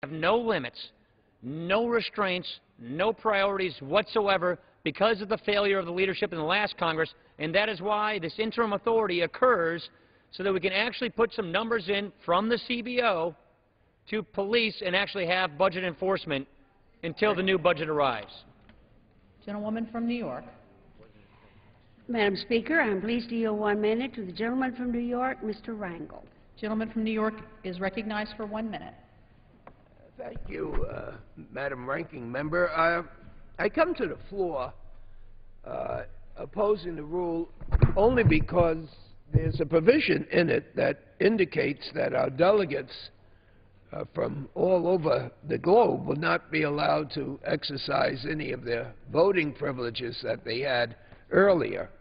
have no limits, no restraints, no priorities whatsoever because of the failure of the leadership in the last Congress, and that is why this interim authority occurs so that we can actually put some numbers in from the CBO to police and actually have budget enforcement until the new budget arrives. Gentlewoman from New York. Madam Speaker, I am pleased to yield 1 minute to the gentleman from New York, Mr. Rangel. Gentleman from New York is recognized for 1 minute. Thank you, Madam Ranking Member. I come to the floor opposing the rule only because there's a provision in it that indicates that our delegates from all over the globe will not be allowed to exercise any of their voting privileges that they had earlier.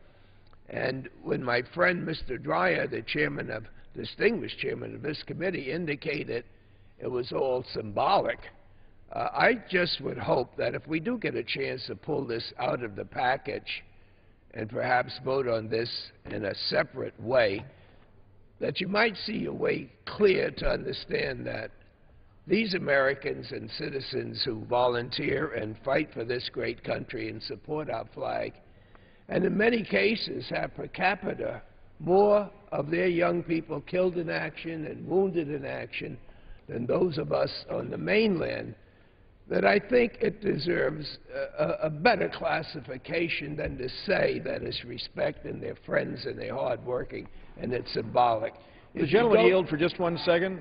And when my friend Mr. Dreyer, the distinguished chairman of this committee, indicated it was all symbolic, I just would hope that if we do get a chance to pull this out of the package and perhaps vote on this in a separate way, that you might see a way clear to understand that these Americans and citizens who volunteer and fight for this great country and support our flag, and in many cases have per capita more of their young people killed in action and wounded in action than those of us on the mainland, that I think it deserves a better classification than to say that it's respecting their friends and they're hardworking and it's symbolic. The gentleman yield for just 1 second.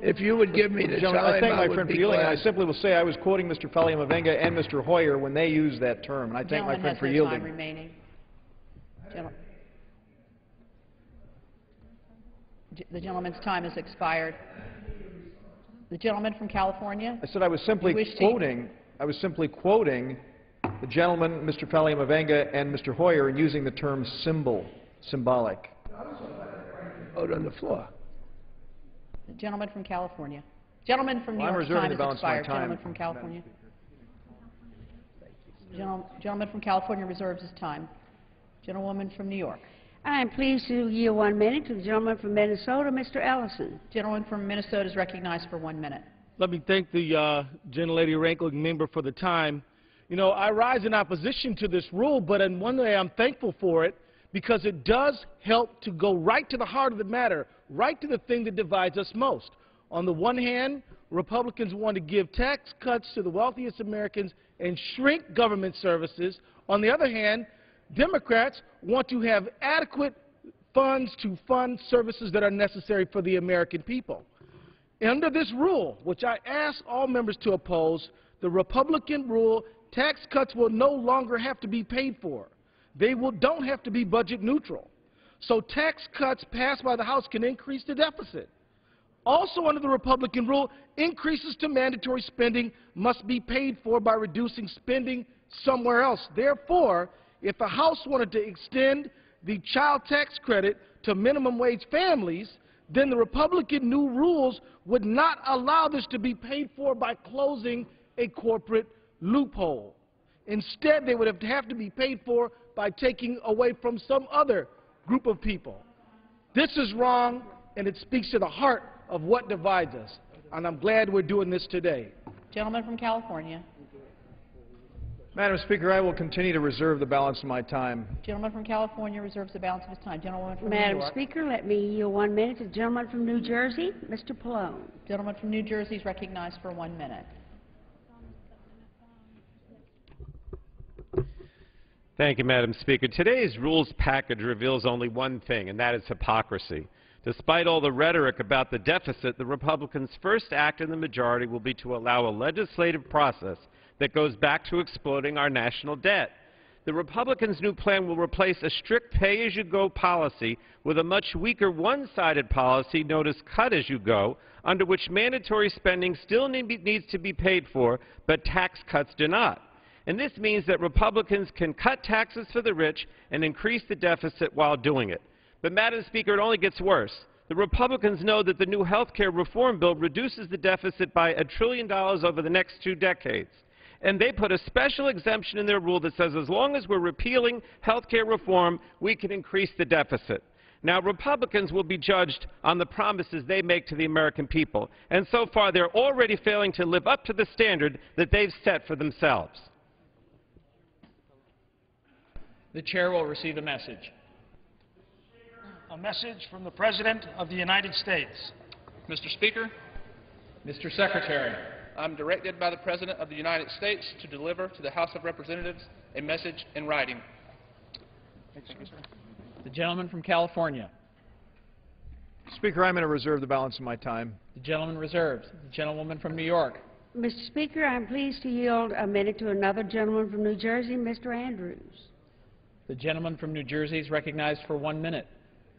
If you would give me the time, I thank my friend for yielding. glad. I simply will say I was quoting Mr. Faleomavaenga and Mr. Hoyer when they used that term, and I thank my friend for yielding. Time remaining. The gentleman's time has expired. The gentleman from California. I said I was simply quoting. I was simply quoting the gentleman, Mr. Faleomavaenga and Mr. Hoyer, and using the term symbolic. Vote on the floor. The gentleman from California. Gentleman from New York, time has expired. Gentleman from California. Gentleman from California reserves his time. Gentlewoman from New York. I am pleased to yield 1 minute to the gentleman from Minnesota, Mr. Ellison. Gentleman from Minnesota is recognized for 1 minute. Let me thank the gentlelady ranking member for the time. You know, I rise in opposition to this rule, but in one way I'm thankful for it because it does help to go right to the heart of the matter, right to the thing that divides us most. On the one hand, Republicans want to give tax cuts to the wealthiest Americans and shrink government services. On the other hand, Democrats want to have adequate funds to fund services that are necessary for the American people. Under this rule, which I ask all members to oppose, the Republican rule, tax cuts will no longer have to be paid for. They don't have to be budget neutral. So tax cuts passed by the House can increase the deficit. Also under the Republican rule, increases to mandatory spending must be paid for by reducing spending somewhere else. Therefore, if the House wanted to extend the child tax credit to minimum wage families, then the Republican new rules would not allow this to be paid for by closing a corporate loophole. Instead, they would have to be paid for by taking away from some other group of people. This is wrong, and it speaks to the heart of what divides us. And I'm glad we're doing this today. Gentleman from California. Madam Speaker, I will continue to reserve the balance of my time. Gentleman from California reserves the balance of his time. Gentlewoman from New Madam York. Speaker, let me yield 1 minute to the gentleman from New Jersey, Mr. Pallone. Gentleman from New Jersey is recognized for 1 minute. Thank you, Madam Speaker. Today's rules package reveals only one thing, and that is hypocrisy. Despite all the rhetoric about the deficit, the Republicans' first act in the majority will be to allow a legislative process that goes back to exploding our national debt. The Republicans' new plan will replace a strict pay-as-you-go policy with a much weaker one-sided policy known as cut-as-you-go, under which mandatory spending still needs to be paid for, but tax cuts do not. And this means that Republicans can cut taxes for the rich and increase the deficit while doing it. But, Madam Speaker, it only gets worse. The Republicans know that the new health care reform bill reduces the deficit by $1 trillion over the next 2 decades. And they put a special exemption in their rule that says as long as we're repealing health care reform, we can increase the deficit. Now, Republicans will be judged on the promises they make to the American people, and so far they're already failing to live up to the standard that they've set for themselves. The chair will receive a message. A message from the President of the United States. Mr. Speaker, Mr. Secretary, I'm directed by the President of the United States to deliver to the House of Representatives a message in writing. the gentleman from California. Speaker, I'm going to reserve the balance of my time. The gentleman reserves. The gentlewoman from New York. Mr. Speaker, I'm pleased to yield a minute to another gentleman from New Jersey, Mr. Andrews. The gentleman from New Jersey is recognized for 1 minute.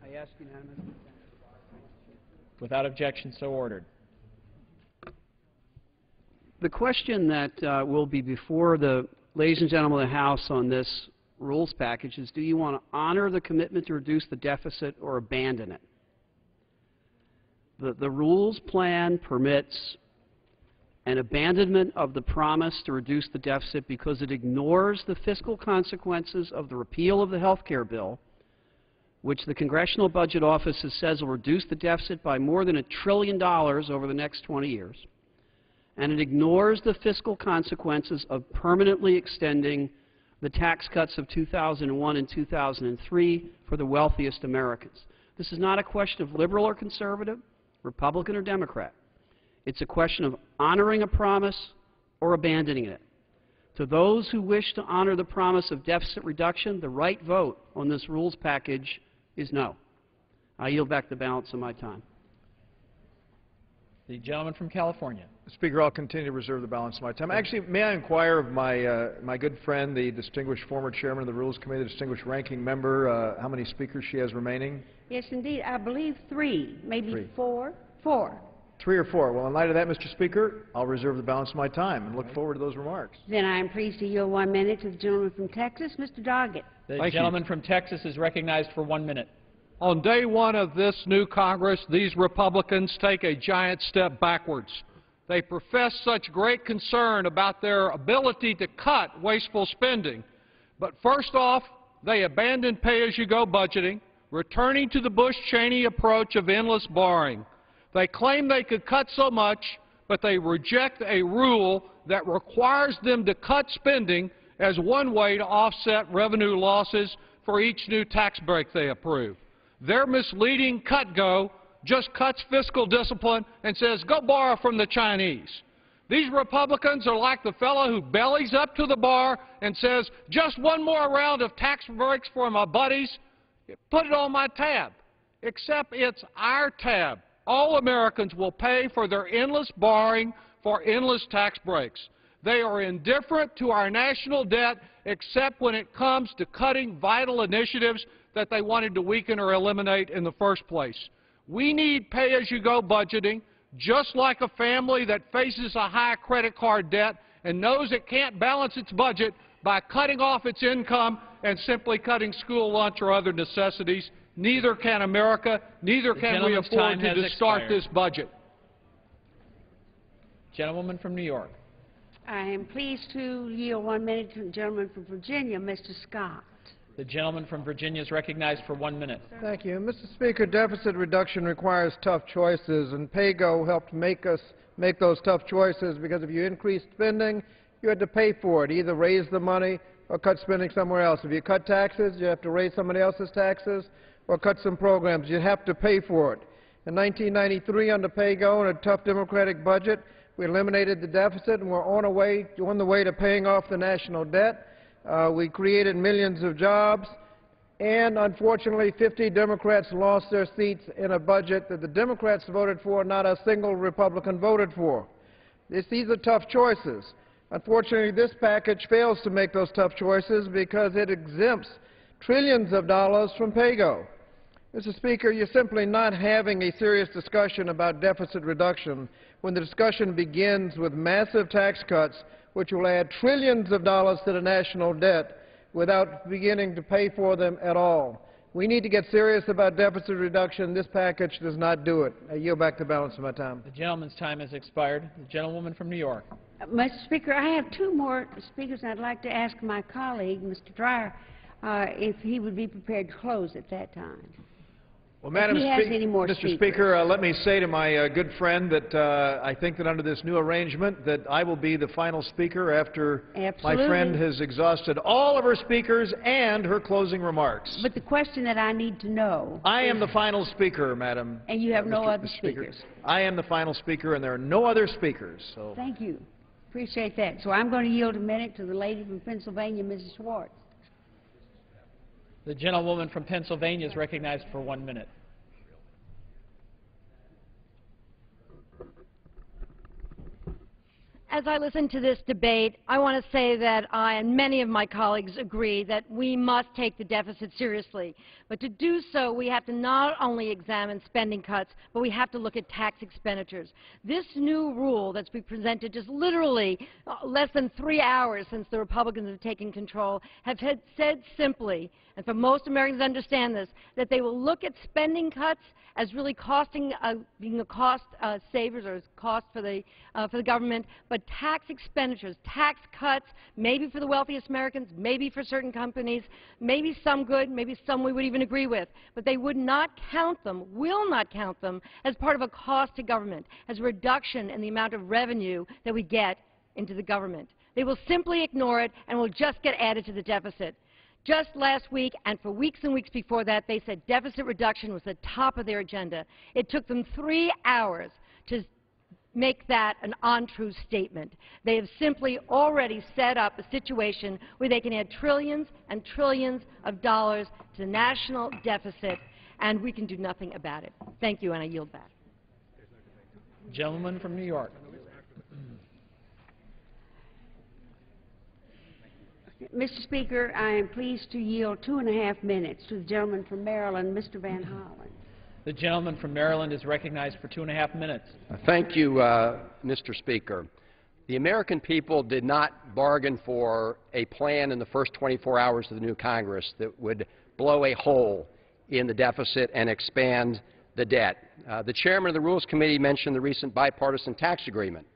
I ask unanimous consent. Without objection, so ordered. The question that will be before the ladies and gentlemen of the House on this rules package is, do you want to honor the commitment to reduce the deficit or abandon it? The rules plan permits an abandonment of the promise to reduce the deficit because it ignores the fiscal consequences of the repeal of the health care bill, which the Congressional Budget Office says will reduce the deficit by more than $1 trillion over the next 20 years. And it ignores the fiscal consequences of permanently extending the tax cuts of 2001 and 2003 for the wealthiest Americans. This is not a question of liberal or conservative, Republican or Democrat. It's a question of honoring a promise or abandoning it. To those who wish to honor the promise of deficit reduction, the right vote on this rules package is no. I yield back the balance of my time. The gentleman from California. Speaker, I'll continue to reserve the balance of my time. Actually, may I inquire of my good friend, the distinguished former chairman of the Rules Committee, the distinguished ranking member, how many speakers she has remaining? Yes, indeed. I believe 3, maybe Three. 4. 4. 3 or 4. Well, in light of that, Mr. Speaker, I'll reserve the balance of my time and look forward to those remarks. Then I am pleased to yield 1 minute to the gentleman from Texas, Mr. Doggett. The gentleman from Texas is recognized for 1 minute. On day one of this new Congress, these Republicans take a giant step backwards. They profess such great concern about their ability to cut wasteful spending. But first off, they abandon pay-as-you-go budgeting, returning to the Bush-Cheney approach of endless borrowing. They claim they could cut so much, but they reject a rule that requires them to cut spending as one way to offset revenue losses for each new tax break they approve. Their misleading cut-go just cuts fiscal discipline and says, go borrow from the Chinese. These Republicans are like the fellow who bellies up to the bar and says, just one more round of tax breaks for my buddies, put it on my tab. Except it's our tab. All Americans will pay for their endless borrowing for endless tax breaks. They are indifferent to our national debt except when it comes to cutting vital initiatives that they wanted to weaken or eliminate in the first place. We need pay-as-you-go budgeting, just like a family that faces a high credit card debt and knows it can't balance its budget by cutting off its income and simply cutting school lunch or other necessities. Neither can America, neither can we afford to distort this budget. Gentlewoman from New York. I am pleased to yield 1 minute to the gentleman from Virginia, Mr. Scott. The gentleman from Virginia is recognized for 1 minute. Thank you. Mr. Speaker, deficit reduction requires tough choices, and PAYGO helped make us make those tough choices because if you increase spending, you had to pay for it, either raise the money or cut spending somewhere else. If you cut taxes, you have to raise somebody else's taxes or cut some programs. You have to pay for it. In 1993, under PAYGO and a tough Democratic budget, we eliminated the deficit and we're on the way to paying off the national debt. We created millions of jobs, and unfortunately 50 Democrats lost their seats in a budget that the Democrats voted for, not a single Republican voted for. These are tough choices. Unfortunately, this package fails to make those tough choices because it exempts trillions of dollars from PAYGO. Mr. Speaker, you're simply not having a serious discussion about deficit reduction when the discussion begins with massive tax cuts which will add trillions of dollars to the national debt without beginning to pay for them at all. We need to get serious about deficit reduction. This package does not do it. I yield back the balance of my time. The gentleman's time has expired. The gentlewoman from New York. Mr. Speaker, I have 2 more speakers. I'd like to ask my colleague, Mr. Dreyer, if he would be prepared to close at that time. Well, Madam Mr. Speaker, let me say to my good friend that I think that under this new arrangement that I will be the final speaker after my friend has exhausted all of her speakers and her closing remarks. But the question that I need to know... I am the final speaker, Madam. And you have no other speakers. I am the final speaker, and there are no other speakers. So. Thank you. Appreciate that. So I'm going to yield a minute to the lady from Pennsylvania, Mrs. Schwartz. The gentlewoman from Pennsylvania is recognized for 1 minute. As I listen to this debate, I want to say that I and many of my colleagues agree that we must take the deficit seriously. But to do so, we have to not only examine spending cuts, but we have to look at tax expenditures. This new rule that's been presented just literally less than 3 hours since the Republicans have taken control have said simply, and for most Americans understand this, that they will look at spending cuts as really being a cost savers or cost for the government, but tax expenditures, tax cuts, maybe for the wealthiest Americans, maybe for certain companies, maybe some good, maybe some we would even agree with, but they would not count them, will not count them as part of a cost to government, as a reduction in the amount of revenue that we get into the government. They will simply ignore it and will just get added to the deficit. Just last week, and for weeks and weeks before that, they said deficit reduction was the top of their agenda. It took them 3 hours to make that an untrue statement. They have simply already set up a situation where they can add trillions and trillions of dollars to the national deficit, and we can do nothing about it. Thank you, and I yield back. Gentleman from New York. Mr. Speaker, I am pleased to yield 2.5 minutes to the gentleman from Maryland, Mr. Van Hollen. The gentleman from Maryland is recognized for 2.5 minutes. Thank you, Mr. Speaker. The American people did not bargain for a plan in the first 24 hours of the new Congress that would blow a hole in the deficit and expand the debt. The chairman of the Rules Committee mentioned the recent bipartisan tax agreement.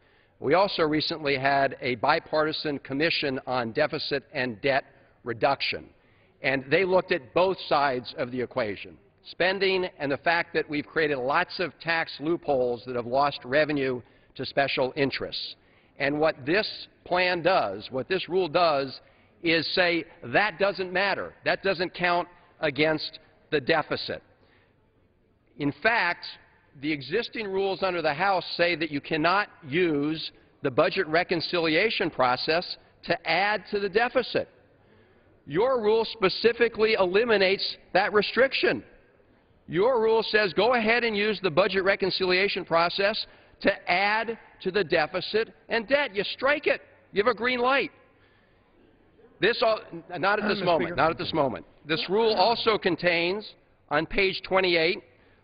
We also recently had a bipartisan commission on deficit and debt reduction, and they looked at both sides of the equation, spending and the fact that we've created lots of tax loopholes that have lost revenue to special interests. And what this plan does, what this rule does, is say that doesn't matter. That doesn't count against the deficit. In fact, the existing rules under the House say that you cannot use the budget reconciliation process to add to the deficit. Your rule specifically eliminates that restriction. Your rule says go ahead and use the budget reconciliation process to add to the deficit and debt. You strike it. You have a green light. Not at this moment. Not at this moment. This rule also contains, on page 28,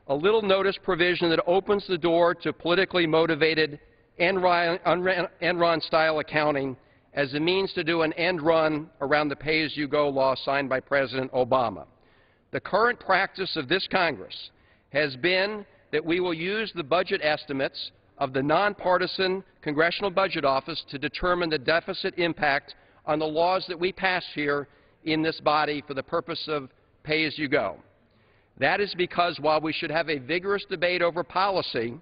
a little notice provision that opens the door to politically motivated Enron-style accounting as a means to do an end run around the pay-as-you-go law signed by President Obama. The current practice of this Congress has been that we will use the budget estimates of the nonpartisan Congressional Budget Office to determine the deficit impact on the laws that we pass here in this body for the purpose of pay-as-you-go. That is because while we should have a vigorous debate over policy,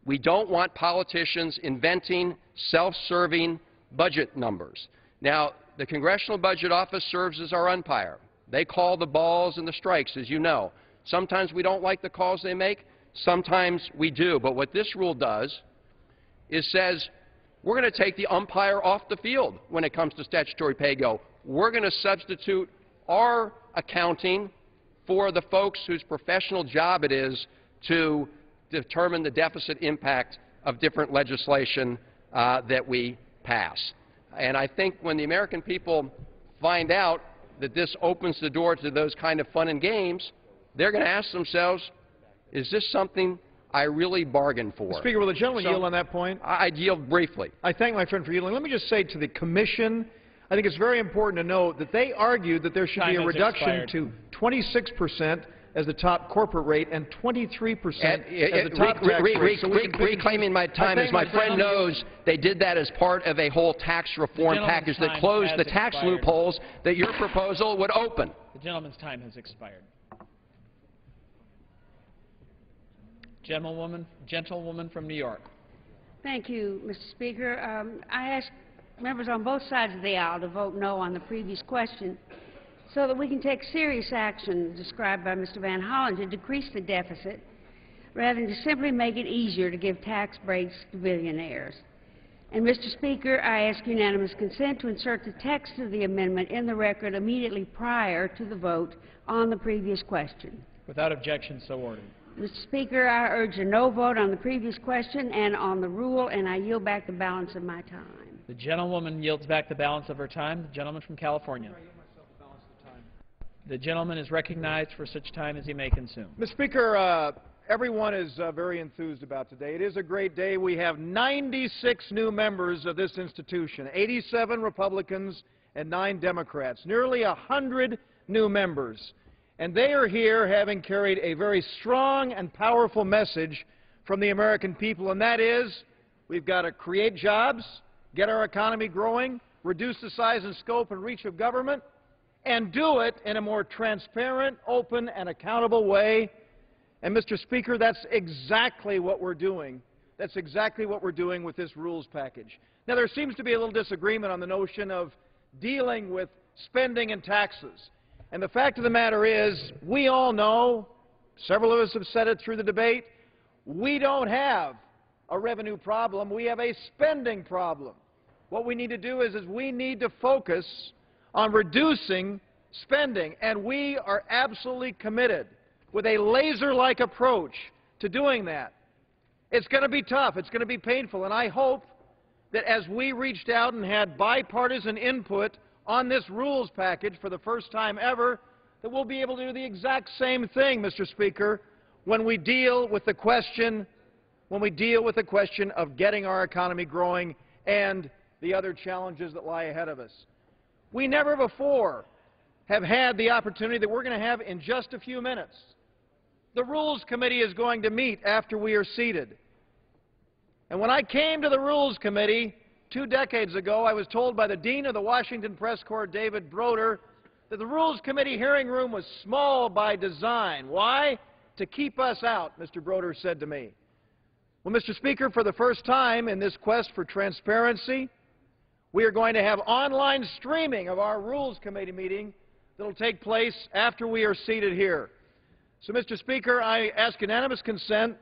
we don't want politicians inventing self-serving budget numbers. Now, the Congressional Budget Office serves as our umpire. They call the balls and the strikes, as you know. Sometimes we don't like the calls they make. Sometimes we do. But what this rule does is says we're going to take the umpire off the field when it comes to statutory pay-go. We're going to substitute our accounting for the folks whose professional job it is to determine the deficit impact of different legislation that we pass. And I think when the American people find out that this opens the door to those kind of fun and games, they're going to ask themselves, is this something I really bargained for? Speaker, will the gentleman yield on that point? I'd yield briefly. I thank my friend for yielding. Let me just say to the Commission, I think it's very important to note that they argued that there should be a reduction to 26% as the top corporate rate and 23% as the top tax rate. Reclaiming my time, as my friend knows, they did that as part of a whole tax reform package that closed the tax loopholes that your proposal would open. The gentleman's time has expired. Gentlewoman from New York. Thank you, Mr. Speaker. I ask members on both sides of the aisle to vote no on the previous question so that we can take serious action described by Mr. Van Hollen to decrease the deficit rather than to simply make it easier to give tax breaks to billionaires. And, Mr. Speaker, I ask unanimous consent to insert the text of the amendment in the record immediately prior to the vote on the previous question. Without objection, so ordered. Mr. Speaker, I urge a no vote on the previous question and on the rule, and I yield back the balance of my time. The gentlewoman yields back the balance of her time. The gentleman from California. The gentleman is recognized for such time as he may consume. Mr. Speaker, everyone is very enthused about today. It is a great day. We have 96 new members of this institution, 87 Republicans and 9 Democrats, nearly 100 new members. And they are here having carried a very strong and powerful message from the American people, and that is we've got to create jobs, get our economy growing, reduce the size and scope and reach of government, and do it in a more transparent, open, and accountable way. And, Mr. Speaker, that's exactly what we're doing. That's exactly what we're doing with this rules package. Now, there seems to be a little disagreement on the notion of dealing with spending and taxes. And the fact of the matter is, we all know, several of us have said it through the debate, we don't have a revenue problem. We have a spending problem. What we need to do is we need to focus on reducing spending, and we are absolutely committed with a laser-like approach to doing that. It's going to be tough. It's going to be painful, and I hope that as we reached out and had bipartisan input on this rules package for the first time ever, that we'll be able to do the exact same thing, Mr. Speaker, when we deal with the question of getting our economy growing and the other challenges that lie ahead of us. We never before have had the opportunity that we're going to have in just a few minutes. The Rules Committee is going to meet after we are seated. And when I came to the Rules Committee 2 decades ago, I was told by the Dean of the Washington Press Corps, David Broder, that the Rules Committee hearing room was small by design. Why? To keep us out, Mr. Broder said to me. Well, Mr. Speaker, for the first time in this quest for transparency, we are going to have online streaming of our Rules Committee meeting that will take place after we are seated here. So, Mr. Speaker, I ask unanimous consent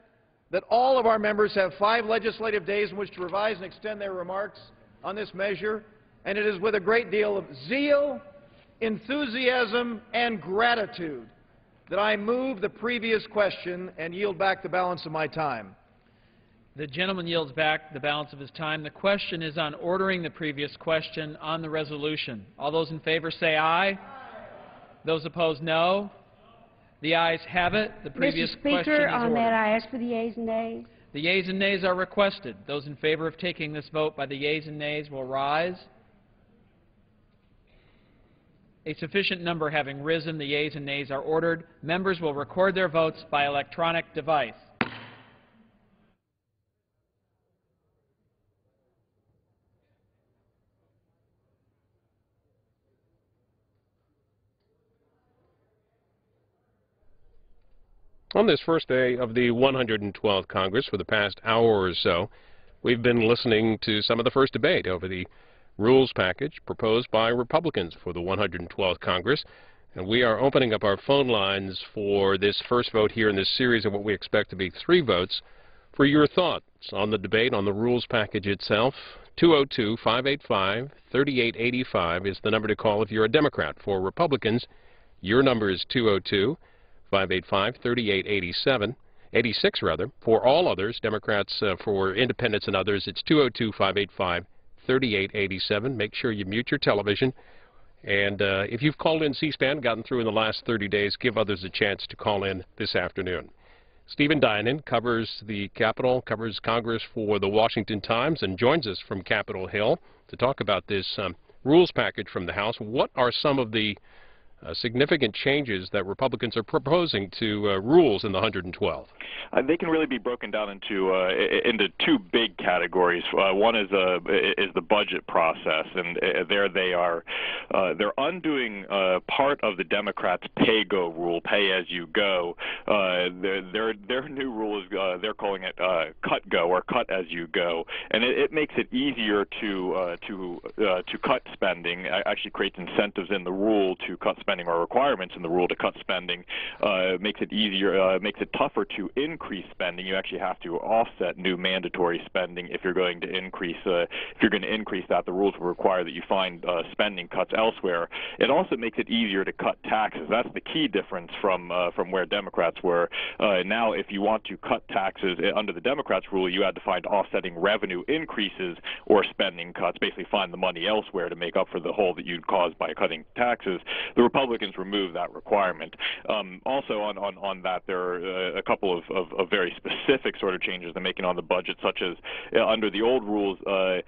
that all of our members have 5 legislative days in which to revise and extend their remarks on this measure, and it is with a great deal of zeal, enthusiasm, and gratitude that I move the previous question and yield back the balance of my time. The gentleman yields back the balance of his time. The question is on ordering the previous question on the resolution. All those in favor say aye. Aye. Those opposed, no. The ayes have it. The previous question is ordered. Mr. Speaker, on that I ask for the yeas and nays. The yeas and nays are requested. Those in favor of taking this vote by the yeas and nays will rise. A sufficient number having risen, the yeas and nays are ordered. Members will record their votes by electronic device. On this first day of the 112th Congress, for the past hour or so, we've been listening to some of the first debate over the rules package proposed by Republicans for the 112th Congress. And we are opening up our phone lines for this first vote here in this series of what we expect to be 3 votes for your thoughts on the debate on the rules package itself. 202-585-3885 is the number to call if you're a Democrat. For Republicans, your number is 202-585-3887, 86 rather. For all others, Democrats, for independents and others, it's 202-585-3887. Make sure you mute your television. And if you've called in C-SPAN, gotten through in the last 30 days, give others a chance to call in this afternoon. Stephen Dinan covers the Capitol, covers Congress for the Washington Times, and joins us from Capitol Hill to talk about this rules package from the House. What are some of the significant changes that Republicans are proposing to rules in the 112? They can really be broken down into two big categories. One is the budget process, and there they are. They're undoing part of the Democrats' pay-go rule, pay as you go. Their new rule is they're calling it cut-go or cut as you go, and it makes it easier to cut spending. It actually creates incentives in the rule to cut spending, or requirements in the rule to cut spending. Makes it easier, makes it tougher to increase spending. You actually have to offset new mandatory spending if you're going to increase. If you're going to increase that, the rules will require that you find spending cuts elsewhere. It also makes it easier to cut taxes. That's the key difference from where Democrats were. Now, if you want to cut taxes under the Democrats' rule, you had to find offsetting revenue increases or spending cuts. Basically, find the money elsewhere to make up for the hole that you'd caused by cutting taxes. The Republicans removed that requirement. Also, on that, there are a couple of very specific sort of changes they're making on the budget, such as under the old rules, the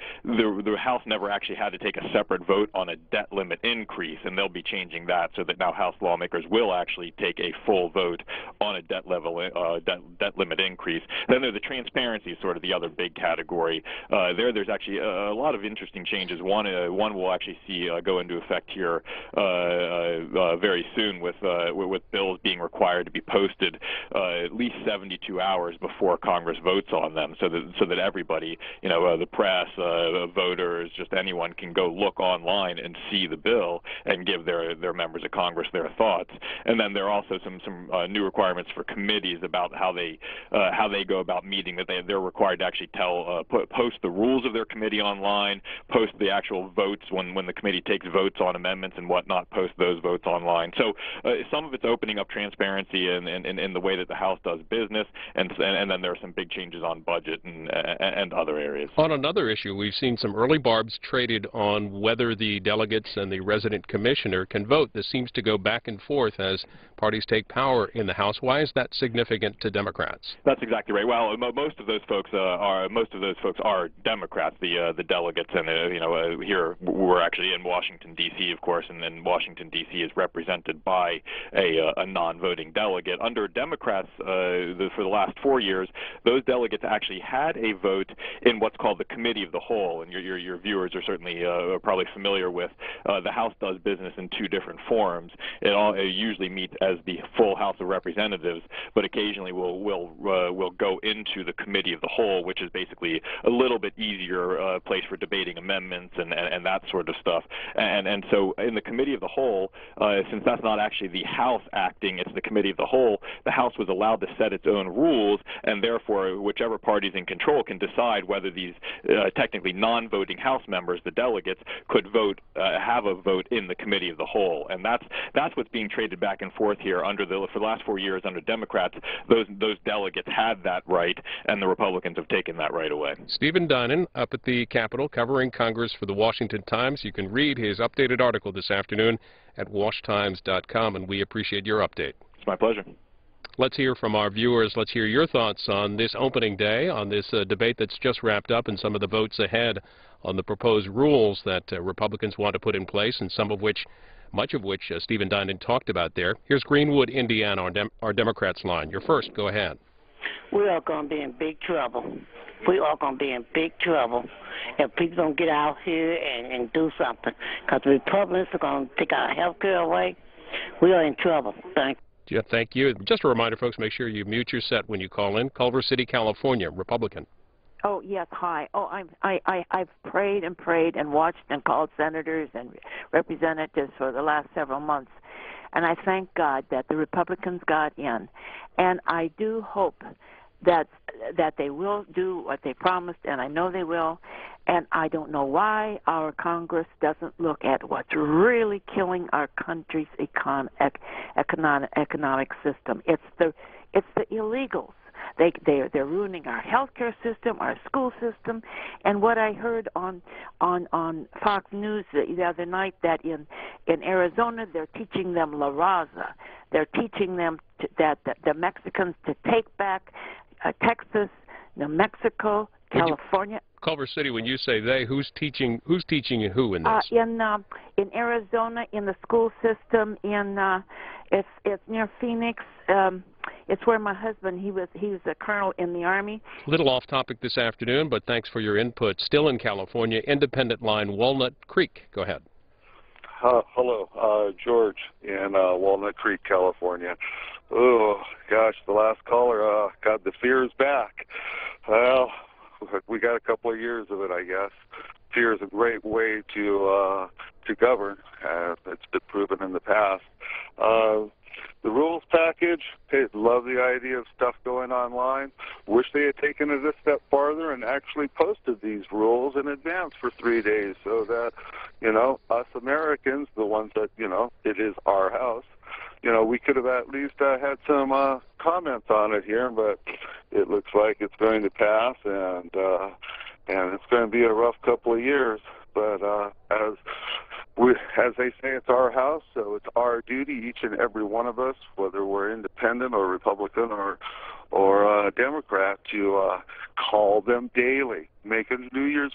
House never actually had to take a separate vote on a debt limit increase, and they'll be changing that so that now House lawmakers will actually take a full vote on a debt limit increase. Then there's the transparency, sort of the other big category. There's actually a lot of interesting changes. One will actually see go into effect here very soon with bills being required to be posted at least 72 hours before Congress votes on them, so that everybody, the press, voters, just anyone can go look online and see the bill and give their members of Congress their thoughts. And then there are also some new requirements for committees about how they go about meeting, that they're required to actually post the rules of their committee online, post the actual votes when the committee takes votes on amendments and whatnot, post those votes online. So some of it's opening up transparency in the way that the House does business, and then there are some big changes on budget and other areas. On another issue, we've seen some early barbs traded on whether the delegates and the resident commissioner can vote. This seems to go back and forth as parties take power in the House. Why is that significant to Democrats? That's exactly right. Well, most of those folks are Democrats, the delegates, and here we're actually in Washington D.C., of course, and then Washington D.C. is represented by a non-voting delegate. Under Democrats, for the last 4 years, those delegates actually had a vote in what's called the Committee of the Whole, and your viewers are certainly probably familiar with. The House does business in two different forms. It usually meets as the full House of Representatives, but occasionally will go into the Committee of the Whole, which is basically a little bit easier place for debating amendments and that sort of stuff. And so in the Committee of the Whole, since that's not actually the House acting, it's the Committee of the Whole, the House was allowed to set its own rules, and therefore whichever party's in control can decide whether these technically non-voting House members, the delegates, could have a vote in the Committee of the Whole. And that's what's being traded back and forth here. For the last 4 years under Democrats, those delegates had that right, and the Republicans have taken that right away. Stephen Dinan up at the Capitol covering Congress for the Washington Times. You can read his updated article this afternoon at washtimes.com, and we appreciate your update. It's my pleasure. Let's hear from our viewers. Let's hear your thoughts on this opening day, on this debate that's just wrapped up, and some of the votes ahead on the proposed rules that Republicans want to put in place, and much of which Stephen Dinan talked about there. Here's Greenwood, Indiana, our Democrats line. You're first. Go ahead. We are going to be in big trouble. We are going to be in big trouble if people don't get out here and do something. Because the Republicans are going to take our health care away. We are in trouble. Thank you. Yeah, thank you. Just a reminder, folks, make sure you mute your set when you call in. Culver City, California, Republican. Oh, yes, hi. Oh, I've prayed and prayed and watched and called senators and representatives for the last several months. And I thank God that the Republicans got in. And I do hope that they will do what they promised, and I know they will. And I don't know why our Congress doesn't look at what's really killing our country's economic system. It's the illegals. They're ruining our healthcare system, our school system, and what I heard on Fox News the other night, that in Arizona they're teaching them La Raza. They're teaching them the Mexicans to take back Texas, New Mexico, California. Culver City, when you say they, who's teaching who in this? In Arizona, in the school system, it's near Phoenix. It's where my husband, he was a colonel in the Army. A little off topic this afternoon, but thanks for your input. Still in California, Independent Line, Walnut Creek. Go ahead. Hello, George in Walnut Creek, California. Oh, gosh, the last caller, God, the fear is back. Well, we got a couple of years of it, I guess. Fear is a great way to govern. It's been proven in the past. The rules package, hey, love the idea of stuff going online. Wish they had taken it a step farther and actually posted these rules in advance for 3 days so that, us Americans, the ones that, it is our house, we could have at least had some comments on it here, but it looks like it's going to pass, and it's going to be a rough couple of years. But as they say, it's our house, so it's our duty, each and every one of us, whether we're independent or Republican or Democrat, to call them daily. Make a New Year's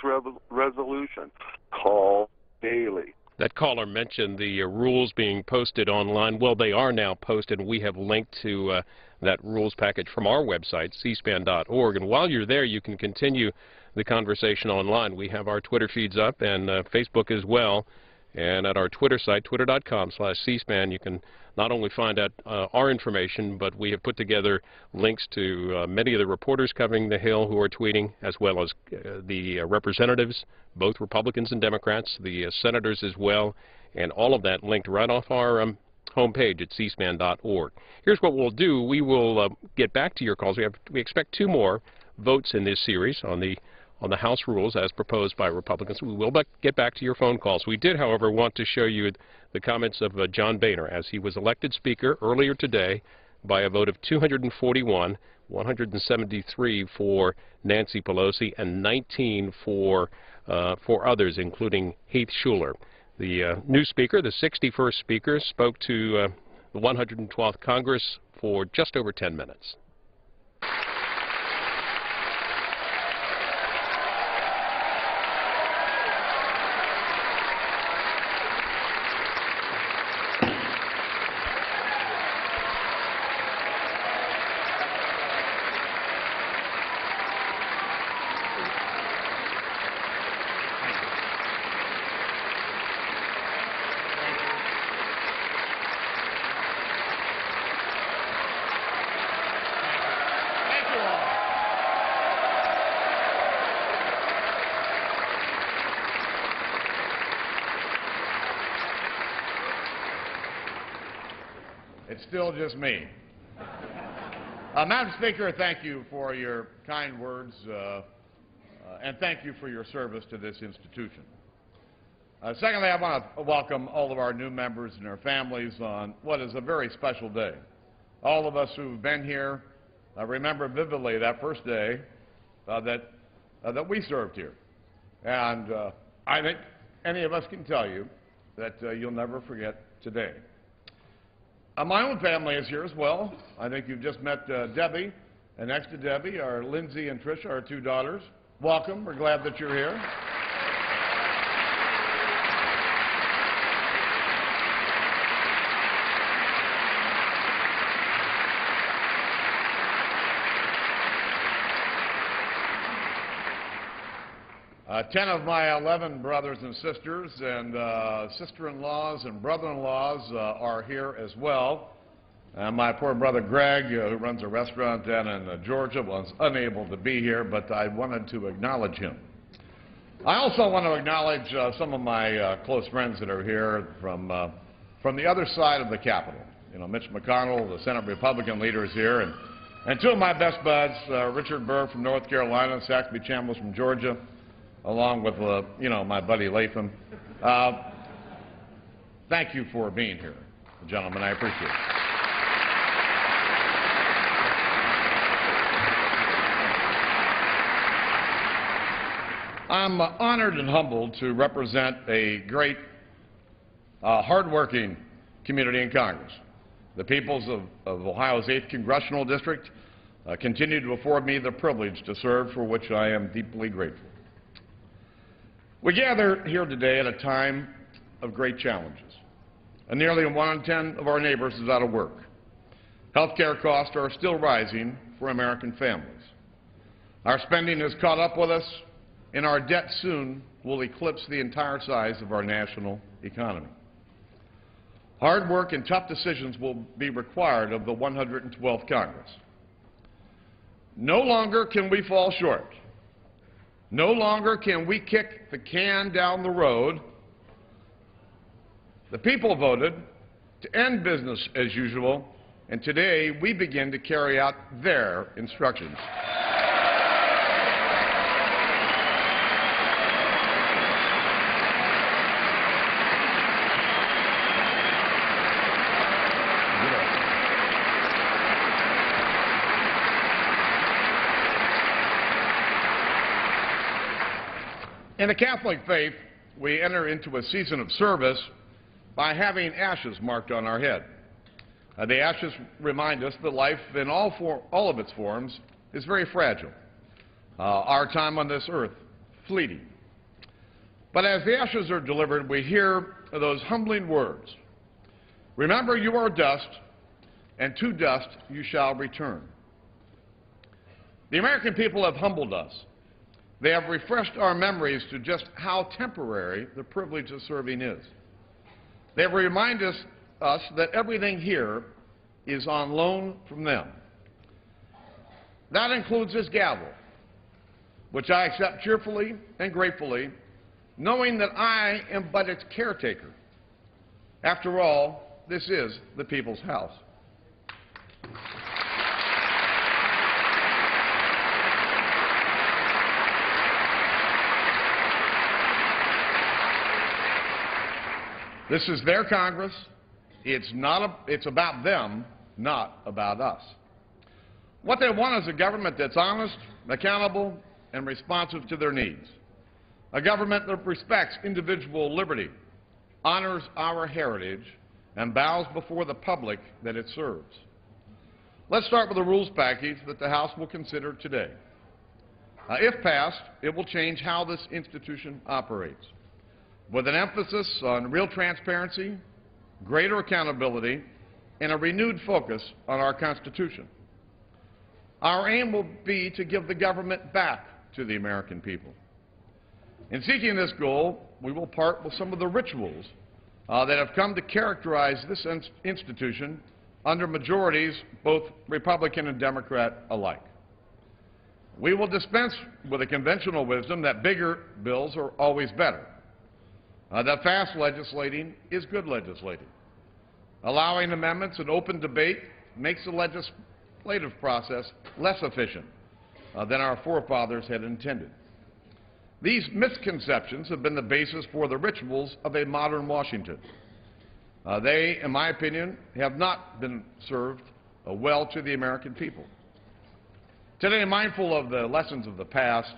resolution. Call daily. That caller mentioned the rules being posted online. Well, they are now posted, and we have linked to that rules package from our website, cspan.org. And while you're there, you can continue the conversation online. We have our Twitter feeds up and Facebook as well. And at our Twitter site, twitter.com/cspan, you can not only find out our information, but we have put together links to many of the reporters covering the Hill who are tweeting, as well as the representatives, both Republicans and Democrats, the senators as well, and all of that linked right off our homepage at cspan.org. Here's what we'll do. We will get back to your calls. We expect 2 more votes in this series on the House rules as proposed by Republicans. We will get back to your phone calls. We did, however, want to show you the comments of John Boehner as he was elected Speaker earlier today by a vote of 241, 173 for Nancy Pelosi, and 19 for others, including Heath Shuler. The new Speaker, the 61st Speaker, spoke to the 112th Congress for just over 10 minutes. It's still just me. Madam Speaker, thank you for your kind words, and thank you for your service to this institution. Secondly, I want to welcome all of our new members and their families on what is a very special day. All of us who've been here remember vividly that first day that we served here. And I think any of us can tell you that you'll never forget today. My own family is here as well. I think you've just met Debbie, and next to Debbie are Lindsay and Tricia, our 2 daughters. Welcome. We're glad that you're here. Ten of my 11 brothers and sisters and sister-in-laws and brother-in-laws are here as well. My poor brother Greg, who runs a restaurant down in Georgia, was unable to be here, but I wanted to acknowledge him. I also want to acknowledge some of my close friends that are here from the other side of the Capitol. You know, Mitch McConnell, the Senate Republican leader, is here, and 2 of my best buds, Richard Burr from North Carolina, Saxby Chambliss from Georgia, along with, my buddy Latham. Thank you for being here, gentlemen. I appreciate it. I'm honored and humbled to represent a great, hardworking community in Congress. The peoples of Ohio's 8th Congressional District continue to afford me the privilege to serve, for which I am deeply grateful. We gather here today at a time of great challenges. Nearly 1 in 10 of our neighbors is out of work. Health care costs are still rising for American families. Our spending has caught up with us, and our debt soon will eclipse the entire size of our national economy. Hard work and tough decisions will be required of the 112th Congress. No longer can we fall short. No longer can we kick the can down the road. The people voted to end business as usual, and today we begin to carry out their instructions. In the Catholic faith, we enter into a season of service by having ashes marked on our head. The ashes remind us that life in all of its forms is very fragile. Our time on this earth, fleeting. But as the ashes are delivered, we hear those humbling words. Remember, you are dust, and to dust you shall return. The American people have humbled us. They have refreshed our memories to just how temporary the privilege of serving is. They have reminded us that everything here is on loan from them. That includes this gavel, which I accept cheerfully and gratefully, knowing that I am but its caretaker. After all, this is the people's house. This is their Congress. It's about them, not about us. What they want is a government that's honest, accountable, and responsive to their needs. A government that respects individual liberty, honors our heritage, and bows before the public that it serves. Let's start with the rules package that the House will consider today. If passed, it will change how this institution operates, with an emphasis on real transparency, greater accountability, and a renewed focus on our Constitution. Our aim will be to give the government back to the American people. In seeking this goal, we will part with some of the rituals that have come to characterize this institution under majorities, both Republican and Democrat alike. We will dispense with the conventional wisdom that bigger bills are always better. That fast legislating is good legislating. Allowing amendments and open debate makes the legislative process less efficient than our forefathers had intended. These misconceptions have been the basis for the rituals of a modern Washington. They, in my opinion, have not been served well to the American people. Today, mindful of the lessons of the past,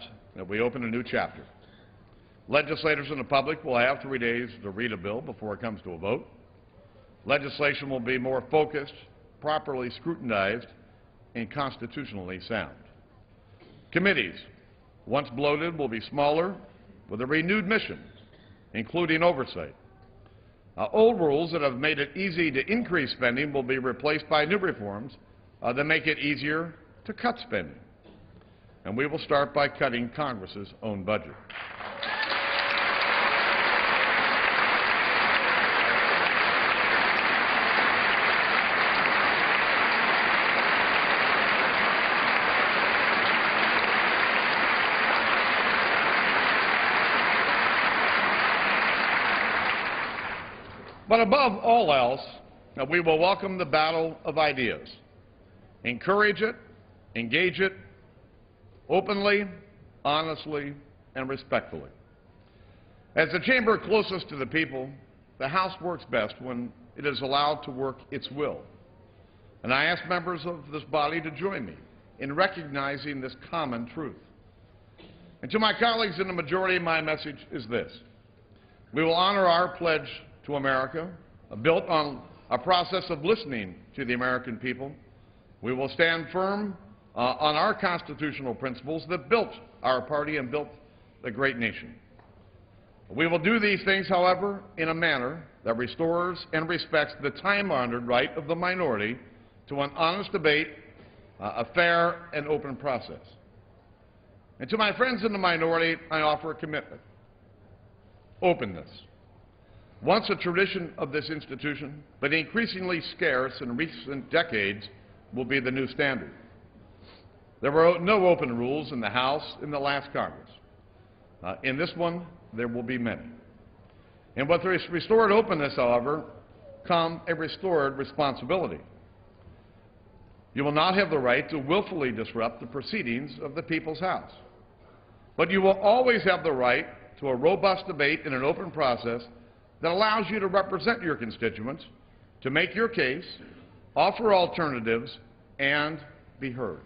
we open a new chapter. Legislators and the public will have 3 days to read a bill before it comes to a vote. Legislation will be more focused, properly scrutinized, and constitutionally sound. Committees, once bloated, will be smaller with a renewed mission, including oversight. Old rules that have made it easy to increase spending will be replaced by new reforms that make it easier to cut spending. And we will start by cutting Congress's own budget. But above all else, we will welcome the battle of ideas, encourage it, engage it, openly, honestly, and respectfully. As the chamber closest to the people, the House works best when it is allowed to work its will. And I ask members of this body to join me in recognizing this common truth. And to my colleagues in the majority, my message is this. We will honor our pledge to America, built on a process of listening to the American people. We will stand firm on our constitutional principles that built our party and built the great nation. We will do these things, however, in a manner that restores and respects the time-honored right of the minority to an honest debate, a fair and open process. And to my friends in the minority, I offer a commitment: openness. Once a tradition of this institution, but increasingly scarce in recent decades, will be the new standard. There were no open rules in the House in the last Congress. In this one, there will be many. And with restored openness, however, come a restored responsibility. You will not have the right to willfully disrupt the proceedings of the People's House. But you will always have the right to a robust debate in an open process that allows you to represent your constituents, to make your case, offer alternatives, and be heard.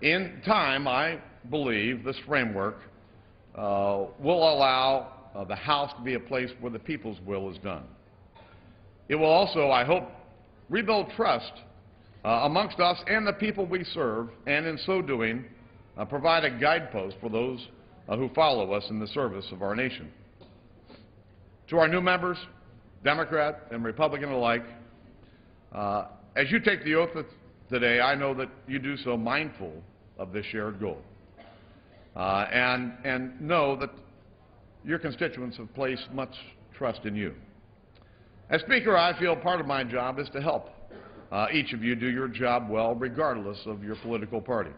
In time, I believe this framework will allow the House to be a place where the people's will is done. It will also, I hope, rebuild trust amongst us and the people we serve, and in so doing, provide a guidepost for those who follow us in the service of our nation. To our new members, Democrat and Republican alike, as you take the oath today, I know that you do so mindful of this shared goal, and know that your constituents have placed much trust in you. As Speaker, I feel part of my job is to help each of you do your job well, regardless of your political party.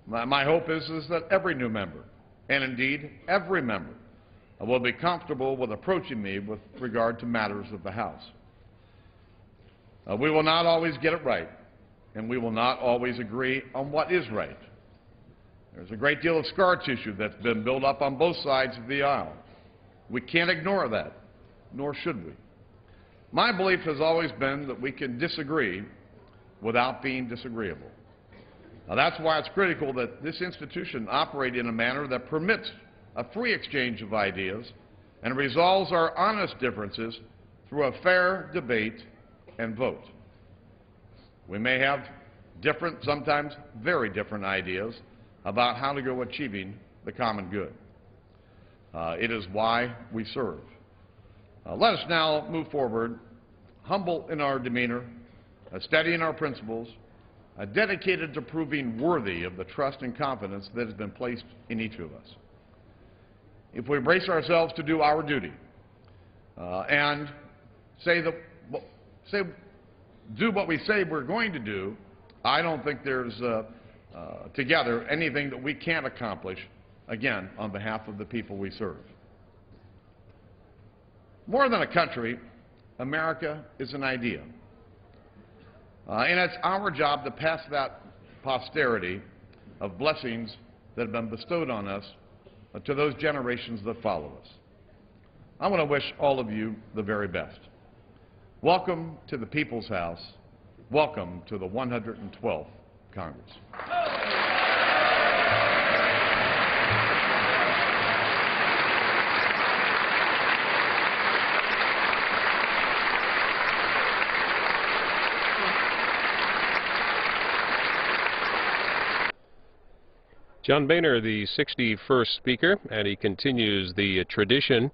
My hope is that every new member, and indeed every member, will be comfortable with approaching me with regard to matters of the House. We will not always get it right, and we will not always agree on what is right. There's a great deal of scar tissue that's been built up on both sides of the aisle. We can't ignore that, nor should we. My belief has always been that we can disagree without being disagreeable. Now, that's why it's critical that this institution operate in a manner that permits a free exchange of ideas and resolves our honest differences through a fair debate and vote. We may have different, sometimes very different ideas about how to go achieving the common good. It is why we serve. Let us now move forward, humble in our demeanor, steady in our principles, dedicated to proving worthy of the trust and confidence that has been placed in each of us. If we brace ourselves to do our duty and do what we say we're going to do, I don't think there's together anything that we can't accomplish, again, on behalf of the people we serve. More than a country, America is an idea. And it's our job to pass that posterity of blessings that have been bestowed on us to those generations that follow us. I want to wish all of you the very best. Welcome to the People's House. Welcome to the 112th Congress. John Boehner, the 61st Speaker, and he continues the tradition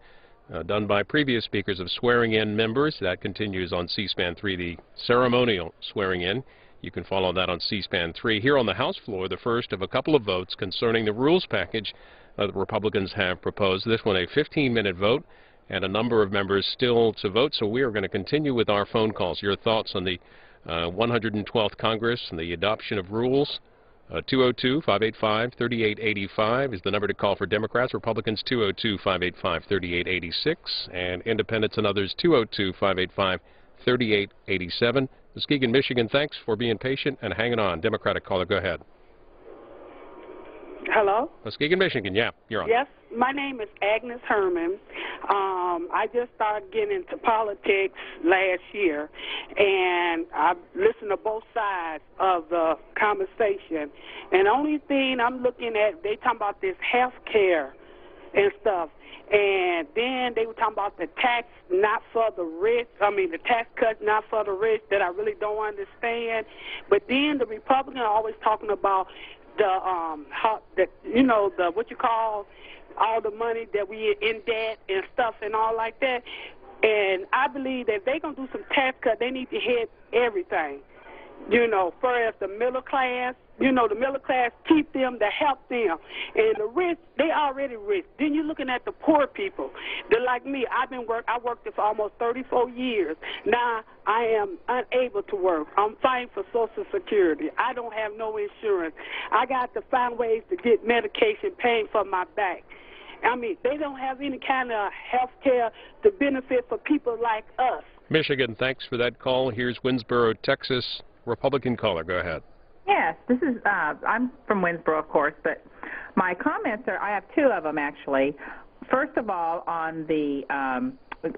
done by previous speakers of swearing in members. That continues on C-SPAN 3, the ceremonial swearing in. You can follow that on C-SPAN 3. Here on the House floor, the first of a couple of votes concerning the rules package the Republicans have proposed. This one a 15-minute vote and a number of members still to vote, so we are going to continue with our phone calls. Your thoughts on the 112th Congress and the adoption of rules. 202-585-3885 is the number to call for Democrats. Republicans, 202-585-3886. And Independents and others, 202-585-3887. Muskegon, Michigan, thanks for being patient and hanging on. Democratic caller, go ahead. Hello? Muskegon, Michigan, yeah, you're on. Yes, my name is Agnes Herman. I just started getting into politics last year, and I listened to both sides of the conversation. And the only thing I'm looking at, they talking about this health care and stuff. And then they were talking about the tax not for the rich, the tax cut not for the rich that I really don't understand. But then the Republicans are always talking about all the money that we in debt and stuff and all like that. And I believe that if they're going to do some tax cut, they need to hit everything. First the middle class, the middle class, keep them to help them. And the rich, they already rich. Then you're looking at the poor people. They're like me. I worked there for almost 34 years. Now I am unable to work. I'm fighting for Social Security. I don't have no insurance. I got to find ways to get medication paying for my back. They don't have any kind of health care to benefit for people like us. Michigan, thanks for that call. Here's Winsboro, Texas. Republican caller, go ahead. Yes, this is, I'm from Winsboro, of course, but my comments are, I have two of them, actually. First of all, on the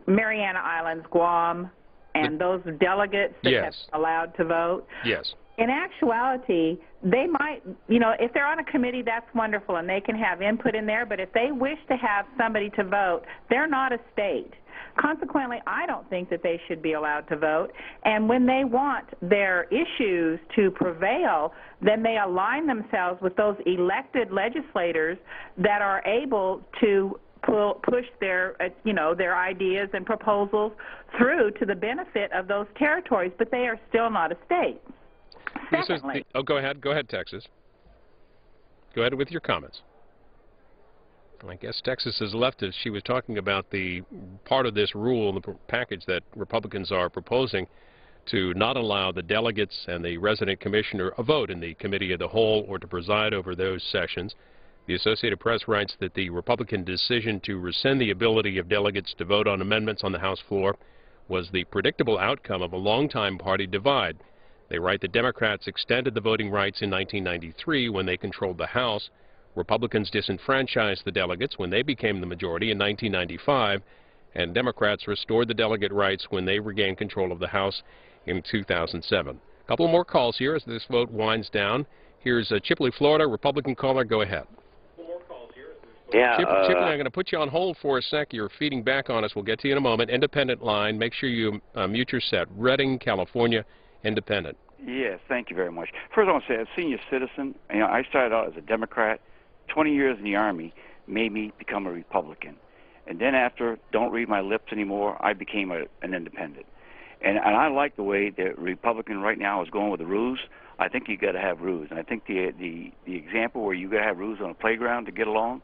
Mariana Islands, Guam, and those delegates that have been allowed to vote. Yes. In actuality, they might, if they're on a committee, that's wonderful, and they can have input in there, but if they wish to have somebody to vote, they're not a state. Consequently, I don't think that they should be allowed to vote. And when they want their issues to prevail, then they align themselves with those elected legislators that are able to push their, their ideas and proposals through to the benefit of those territories, but they are still not a state. Secondly, go ahead, Texas. Go ahead with your comments. I guess Texas has left us. She was talking about the part of this rule, the package that Republicans are proposing to not allow the delegates and the resident commissioner a vote in the committee of the whole or to preside over those sessions. The Associated Press writes that the Republican decision to rescind the ability of delegates to vote on amendments on the House floor was the predictable outcome of a longtime party divide. They write that Democrats extended the voting rights in 1993 when they controlled the House. Republicans disenfranchised the delegates when they became the majority in 1995, and Democrats restored the delegate rights when they regained control of the House in 2007. A couple more calls here as this vote winds down. Here's Chipley, Florida. Republican caller, go ahead. Yeah, Chipley, I'm going to put you on hold for a sec. You're feeding back on us. We'll get to you in a moment. Independent line. Make sure you mute your set. Redding, California, Independent. Yes, thank you very much. First, I want to say, as a senior citizen, I started out as a Democrat. 20 years in the Army made me become a Republican. And then after, don't read my lips anymore, I became an independent. And I like the way the Republican right now is going with the rules. I think you got to have rules. And I think the example where you got to have rules on a playground to get along,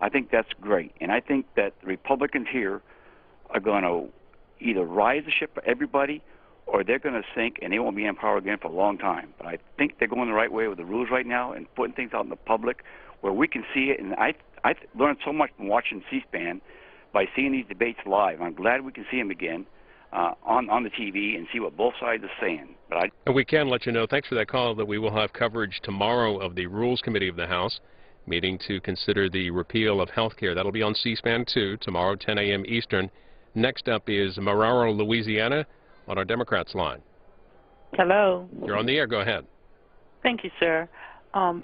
I think that's great. And I think that the Republicans here are going to either rise the ship for everybody or they're going to sink and they won't be in power again for a long time. But I think they're going the right way with the rules right now and putting things out in the public where we can see it. And I learned so much from watching C-SPAN by seeing these debates live. I'm glad we can see them again on the TV and see what both sides are saying. And we can let you know, thanks for that call, that we will have coverage tomorrow of the Rules Committee of the House meeting to consider the repeal of health care. That'll be on C-SPAN 2 tomorrow, 10 a.m. Eastern. Next up is Marrero, Louisiana, on our Democrats line. Hello. You're on the air. Go ahead. Thank you, sir.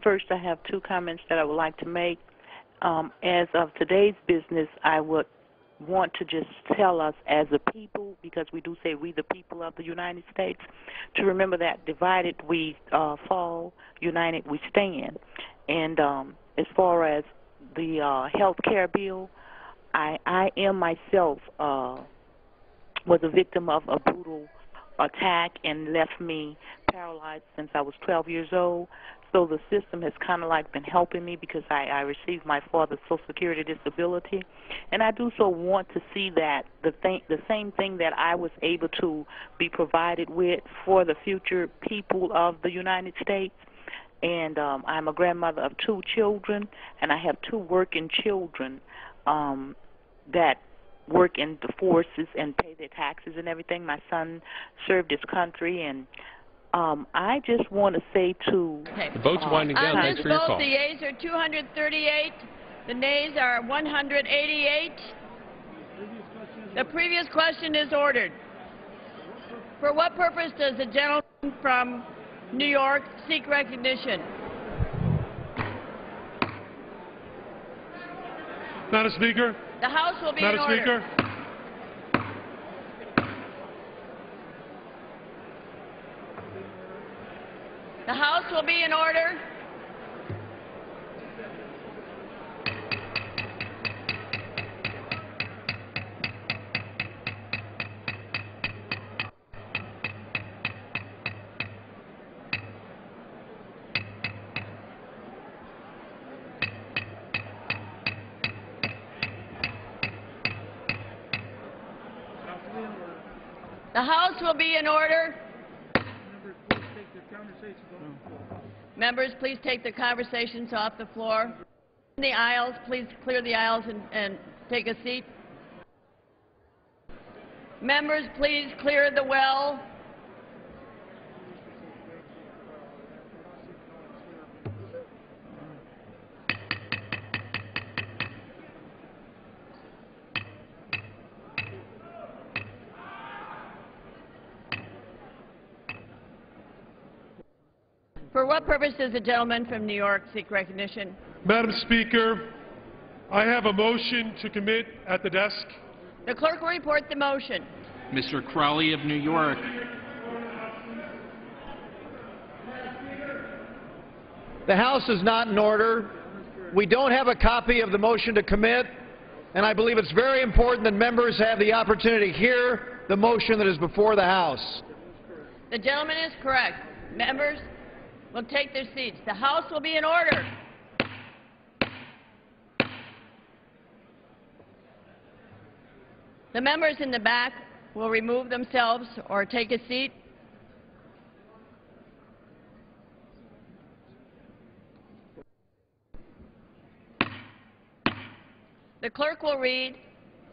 First, I have two comments that I would like to make. As of today's business, I would want to just tell us as a people, because we do say we the people of the United States, to remember that divided we fall, united we stand. And as far as the health care bill, I am myself was a victim of a brutal attack and left me paralyzed since I was 12 years old. So the system has kind of like been helping me because I received my father's Social Security disability. And I do so want to see that the same thing that I was able to be provided with for the future people of the United States. And I'm a grandmother of 2 children, and I have 2 working children that work in the forces and pay their taxes and everything. My son served his country, and I just want to say to... The vote's winding down. Thanks for your call. The yeas are 238. The nays are 188. The previous question is ordered. For what purpose does the gentleman from New York seek recognition? Madam Speaker. The House will be in order. Madam Speaker. The House will be in order. The House will be in order. Members, please take their conversations off the floor. In the aisles, please clear the aisles and take a seat. Members, please clear the well. For what purpose does the gentleman from New York seek recognition? Madam Speaker, I have a motion to commit at the desk. The clerk will report the motion. Mr. Crowley of New York. The House is not in order. We don't have a copy of the motion to commit, and I believe it's very important that members have the opportunity to hear the motion that is before the House. The gentleman is correct. Members will take their seats. The House will be in order. The members in the back will remove themselves or take a seat. The clerk will read.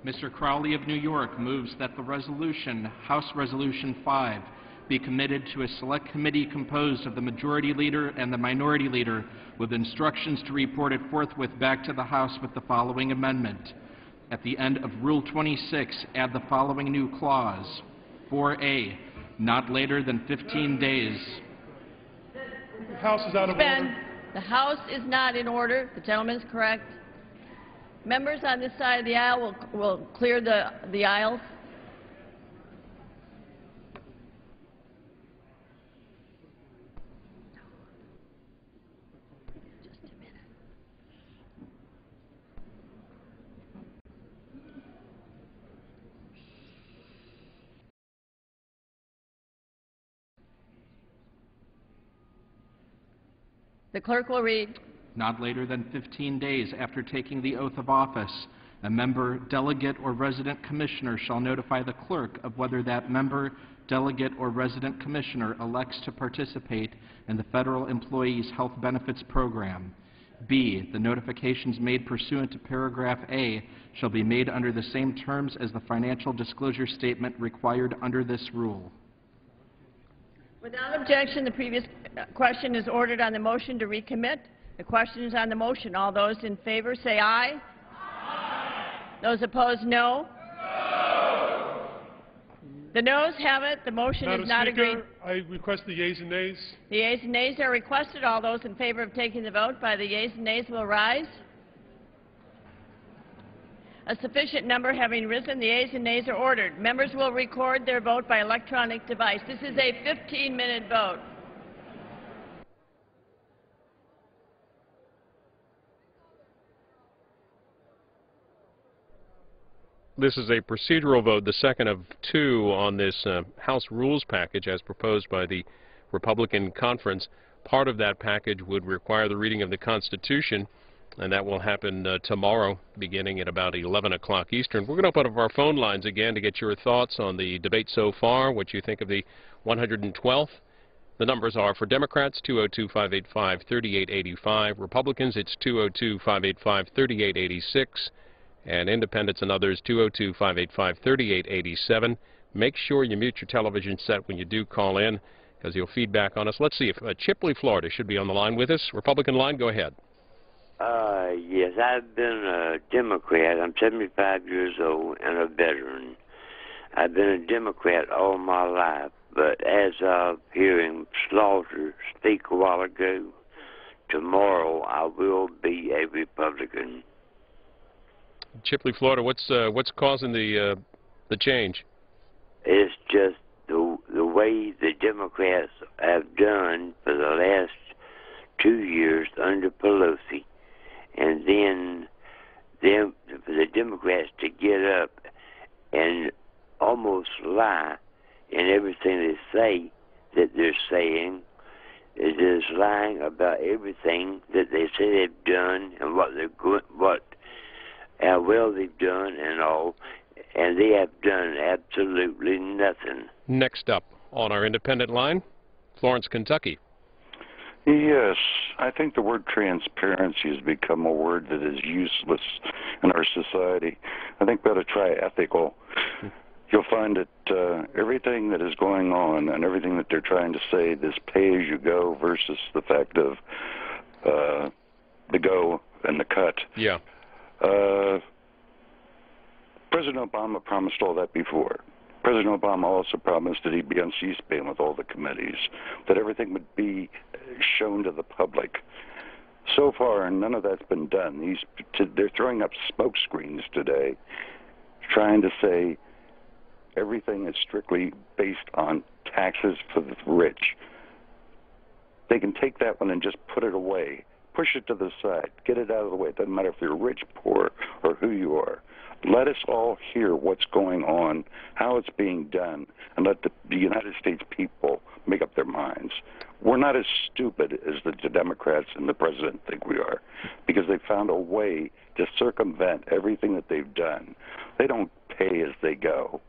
Mr. Crowley of New York moves that the resolution, House Resolution 5, be committed to a select committee composed of the majority leader and the minority leader with instructions to report it forthwith back to the House with the following amendment. At the end of Rule 26, add the following new clause. 4A, not later than 15 days. The House is out of order. The House is not in order. The gentleman is correct. Members on this side of the aisle will clear the aisles. The clerk will read. Not later than 15 days after taking the oath of office, a member, delegate, or resident commissioner shall notify the clerk of whether that member, delegate, or resident commissioner elects to participate in the Federal Employees Health Benefits Program. B, the notifications made pursuant to paragraph A shall be made under the same terms as the financial disclosure statement required under this rule. Without objection, the previous question is ordered on the motion to recommit. The question is on the motion. All those in favor say aye. Aye. Those opposed, no. No. The noes have it. The motion is not agreed. Madam Speaker, I request the yeas and nays. The yeas and nays are requested. All those in favor of taking the vote by the yeas and nays will rise. A sufficient number having risen, the yeas and nays are ordered. Members will record their vote by electronic device. This is a 15-minute vote. This is a procedural vote, the second of two on this House rules package as proposed by the Republican conference. Part of that package would require the reading of the Constitution, and that will happen tomorrow beginning at about 11 o'clock Eastern. We're going to open up our phone lines again to get your thoughts on the debate so far, what you think of the 112th. The numbers are for Democrats, 202-585-3885. Republicans, it's 202-585-3886. And independents and others, 202-585-3887. Make sure you mute your television set when you do call in, because you'll feedback on us. Let's see if Chipley, Florida should be on the line with us. Republican line, go ahead. Yes, I've been a Democrat. I'm 75 years old and a veteran. I've been a Democrat all my life, but as of hearing Slaughter speak a while ago, tomorrow I will be a Republican. Chipley, Florida, what's causing the change? It's just the way the Democrats have done for the last 2 years under Pelosi, and then for the Democrats to get up and almost lie in everything they say that they're saying. Is just lying about everything that they say they've done and what they're good, how well they've done and all, and they have done absolutely nothing. Next up on our independent line, Florence, Kentucky. Yes, I think the word transparency has become a word that is useless in our society. I think we ought to try ethical. You'll find that everything that is going on and everything that they're trying to say, this pay-as-you-go versus the fact of the go and the cut. Yeah. President Obama promised all that before. President Obama also promised that he'd be on C-SPAN with all the committees, that everything would be shown to the public. So far, none of that's been done. They're throwing up smoke screens today, trying to say everything is strictly based on taxes for the rich. They can take that one and just put it away, push it to the side, get it out of the way. It doesn't matter if you're rich, poor, or who you are. Let us all hear what's going on, how it's being done, and let the United States people make up their minds. We're not as stupid as the Democrats and the president think we are, because they found a way to circumvent everything that they've done. They don't pay as they go.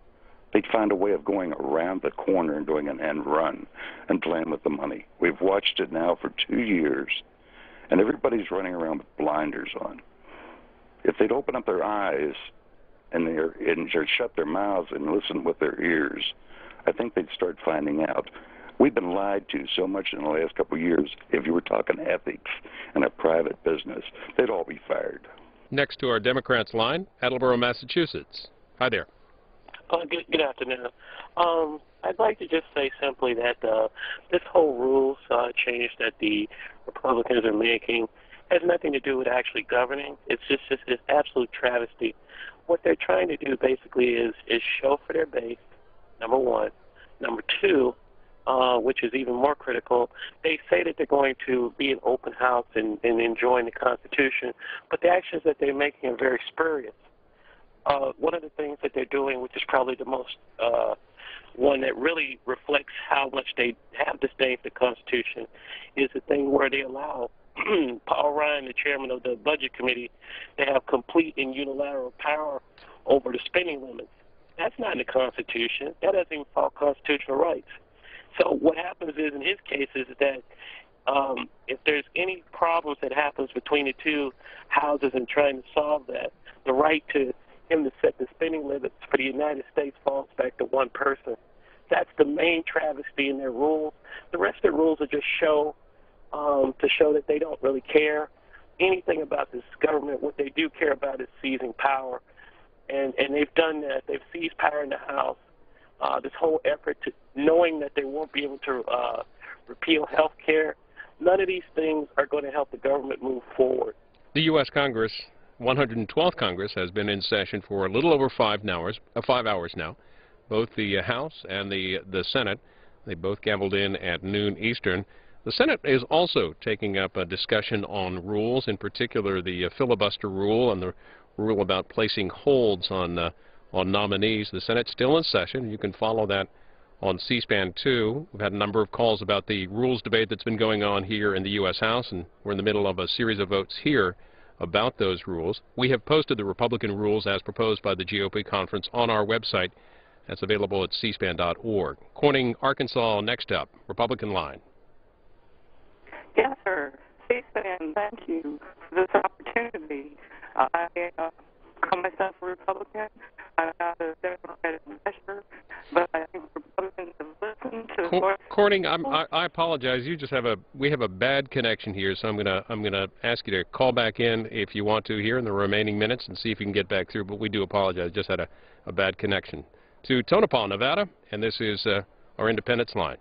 They find a way of going around the corner and doing an end run and playing with the money. We've watched it now for 2 years, and everybody's running around with blinders on. If they'd open up their eyes and just shut their mouths and listen with their ears, I think they'd start finding out. We've been lied to so much in the last couple of years. If you were talking ethics in a private business, they'd all be fired. Next to our Democrats line, Attleboro, Massachusetts. Hi there. Good afternoon. I'd like to just say simply that this whole rules change that the Republicans are making has nothing to do with actually governing. It's just this absolute travesty. What they're trying to do basically is show for their base, number one. Number two, which is even more critical, they say that they're going to be an open house and enjoying the Constitution, but the actions that they're making are very spurious. One of the things that they're doing, which is probably the most one that really reflects how much they have disdain for the Constitution, is the thing where they allow Paul Ryan, the chairman of the Budget Committee, to have complete and unilateral power over the spending limits. That's not in the Constitution. That doesn't even follow constitutional rights. So what happens is, in his case, is that if there's any problems that happens between the two houses in trying to solve that, the right to him to set the spending limits for the United States falls back to one person. That's the main travesty in their rules. The rest of the rules are just to show that they don't really care anything about this government. What they do care about is seizing power, and they've done that. They've seized power in the House. This whole effort to knowing that they won't be able to repeal health care, none of these things are going to help the government move forward. The U.S. Congress, 112th Congress, has been in session for a little over 5 hours now. Both the House and the Senate, they both gaveled in at noon Eastern. The Senate is also taking up a discussion on rules, in particular the filibuster rule and the rule about placing holds on nominees. The Senate's still in session. You can follow that on C-SPAN 2. We've had a number of calls about the rules debate that's been going on here in the U.S. House, and we're in the middle of a series of votes here about those rules. We have posted the Republican rules as proposed by the GOP conference on our website. That's available at cspan.org. Corning, Arkansas, next up. Republican line. Yes, sir. C-SPAN, thank you for this opportunity. I call myself a Republican. I'm not a Democratic measure, but I think Republicans have listened to the voice. Corning, I apologize. We have a bad connection here, so I'm gonna ask you to call back in if you want to here in the remaining minutes and see if you can get back through. But we do apologize. Just had a bad connection. To Tonopah, Nevada, and this is our Independence line.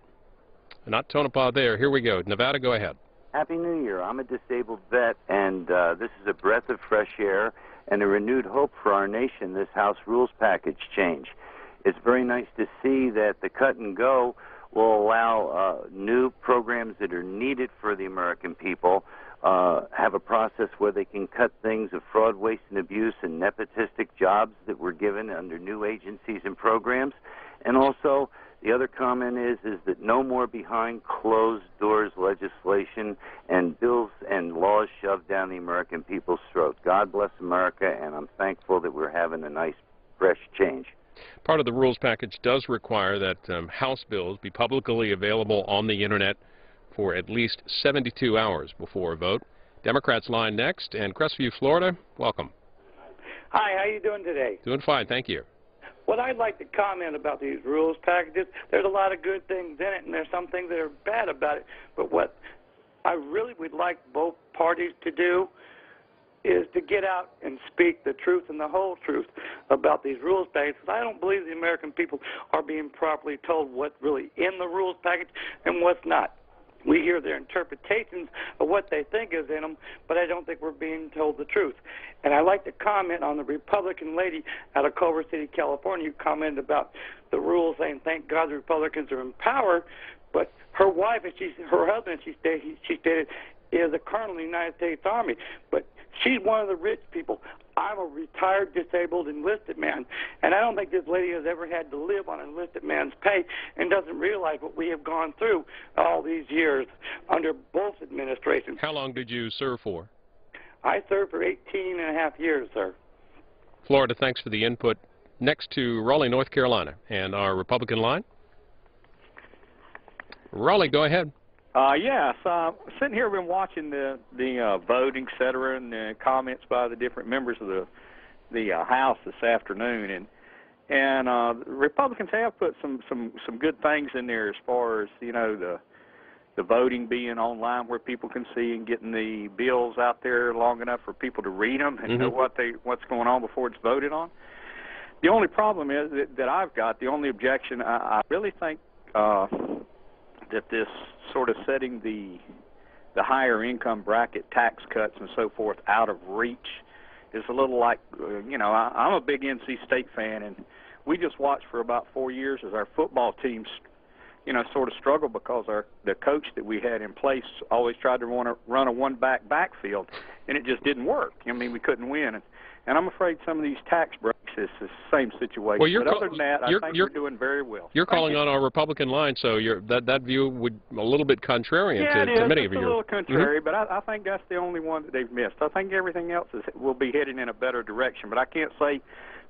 Not Tonopah there. Here we go. Nevada, go ahead. Happy New Year. I'm a disabled vet, and this is a breath of fresh air. and a renewed hope for our nation, this House rules package change. It's very nice to see that the cut and go will allow new programs that are needed for the American people, have a process where they can cut things of fraud, waste, and abuse and nepotistic jobs that were given under new agencies and programs. And also, the other comment is that no more behind closed doors legislation and bills and laws shoved down the American people's throat. God bless America, and I'm thankful that we're having a nice, fresh change. Part of the rules package does require that House bills be publicly available on the Internet for at least 72 hours before a vote. Democrats line next, and Crestview, Florida, welcome. Hi, how you doing today? Doing fine, thank you. What I'd like to comment about these rules packages, there's a lot of good things in it, and there's some things that are bad about it. But what I really would like both parties to do is to get out and speak the truth and the whole truth about these rules packages. I don't believe the American people are being properly told what's really in the rules package and what's not. We hear their interpretations of what they think is in them, but I don't think we're being told the truth. And I'd like to comment on the Republican lady out of Culver City, California, who commented about the rules saying, thank God the Republicans are in power, but her wife, and her husband, she stated, is a colonel in the United States Army. But she's one of the rich people. I'm a retired, disabled, enlisted man, and I don't think this lady has ever had to live on an enlisted man's pay and doesn't realize what we have gone through all these years under both administrations. How long did you serve for? I served for 18 and a half years, sir. Florida, thanks for the input. Next to Raleigh, North Carolina, and our Republican line. Raleigh, go ahead. Yes, sitting here, been watching the voting, et cetera, and the comments by the different members of the House this afternoon, and Republicans have put some good things in there as far as the voting being online where people can see and getting the bills out there long enough for people to read them and know what's going on before it's voted on. The only problem is that I've got, the only objection, I really think that this sort of setting the higher income bracket tax cuts and so forth out of reach is a little like, I'm a big NC State fan, and we just watched for about 4 years as our football teams, sort of struggled because the coach that we had in place always tried to run a one-back backfield, and it just didn't work. I mean, we couldn't win. And I'm afraid some of these tax breaks is the same situation. Well, but other than that, I think we're doing very well. You're calling on our Republican line, so that view would a little bit contrarian to many of you. Yeah, it's a little contrary, but I think that's the only one that they've missed. I think everything else will be heading in a better direction. But I can't say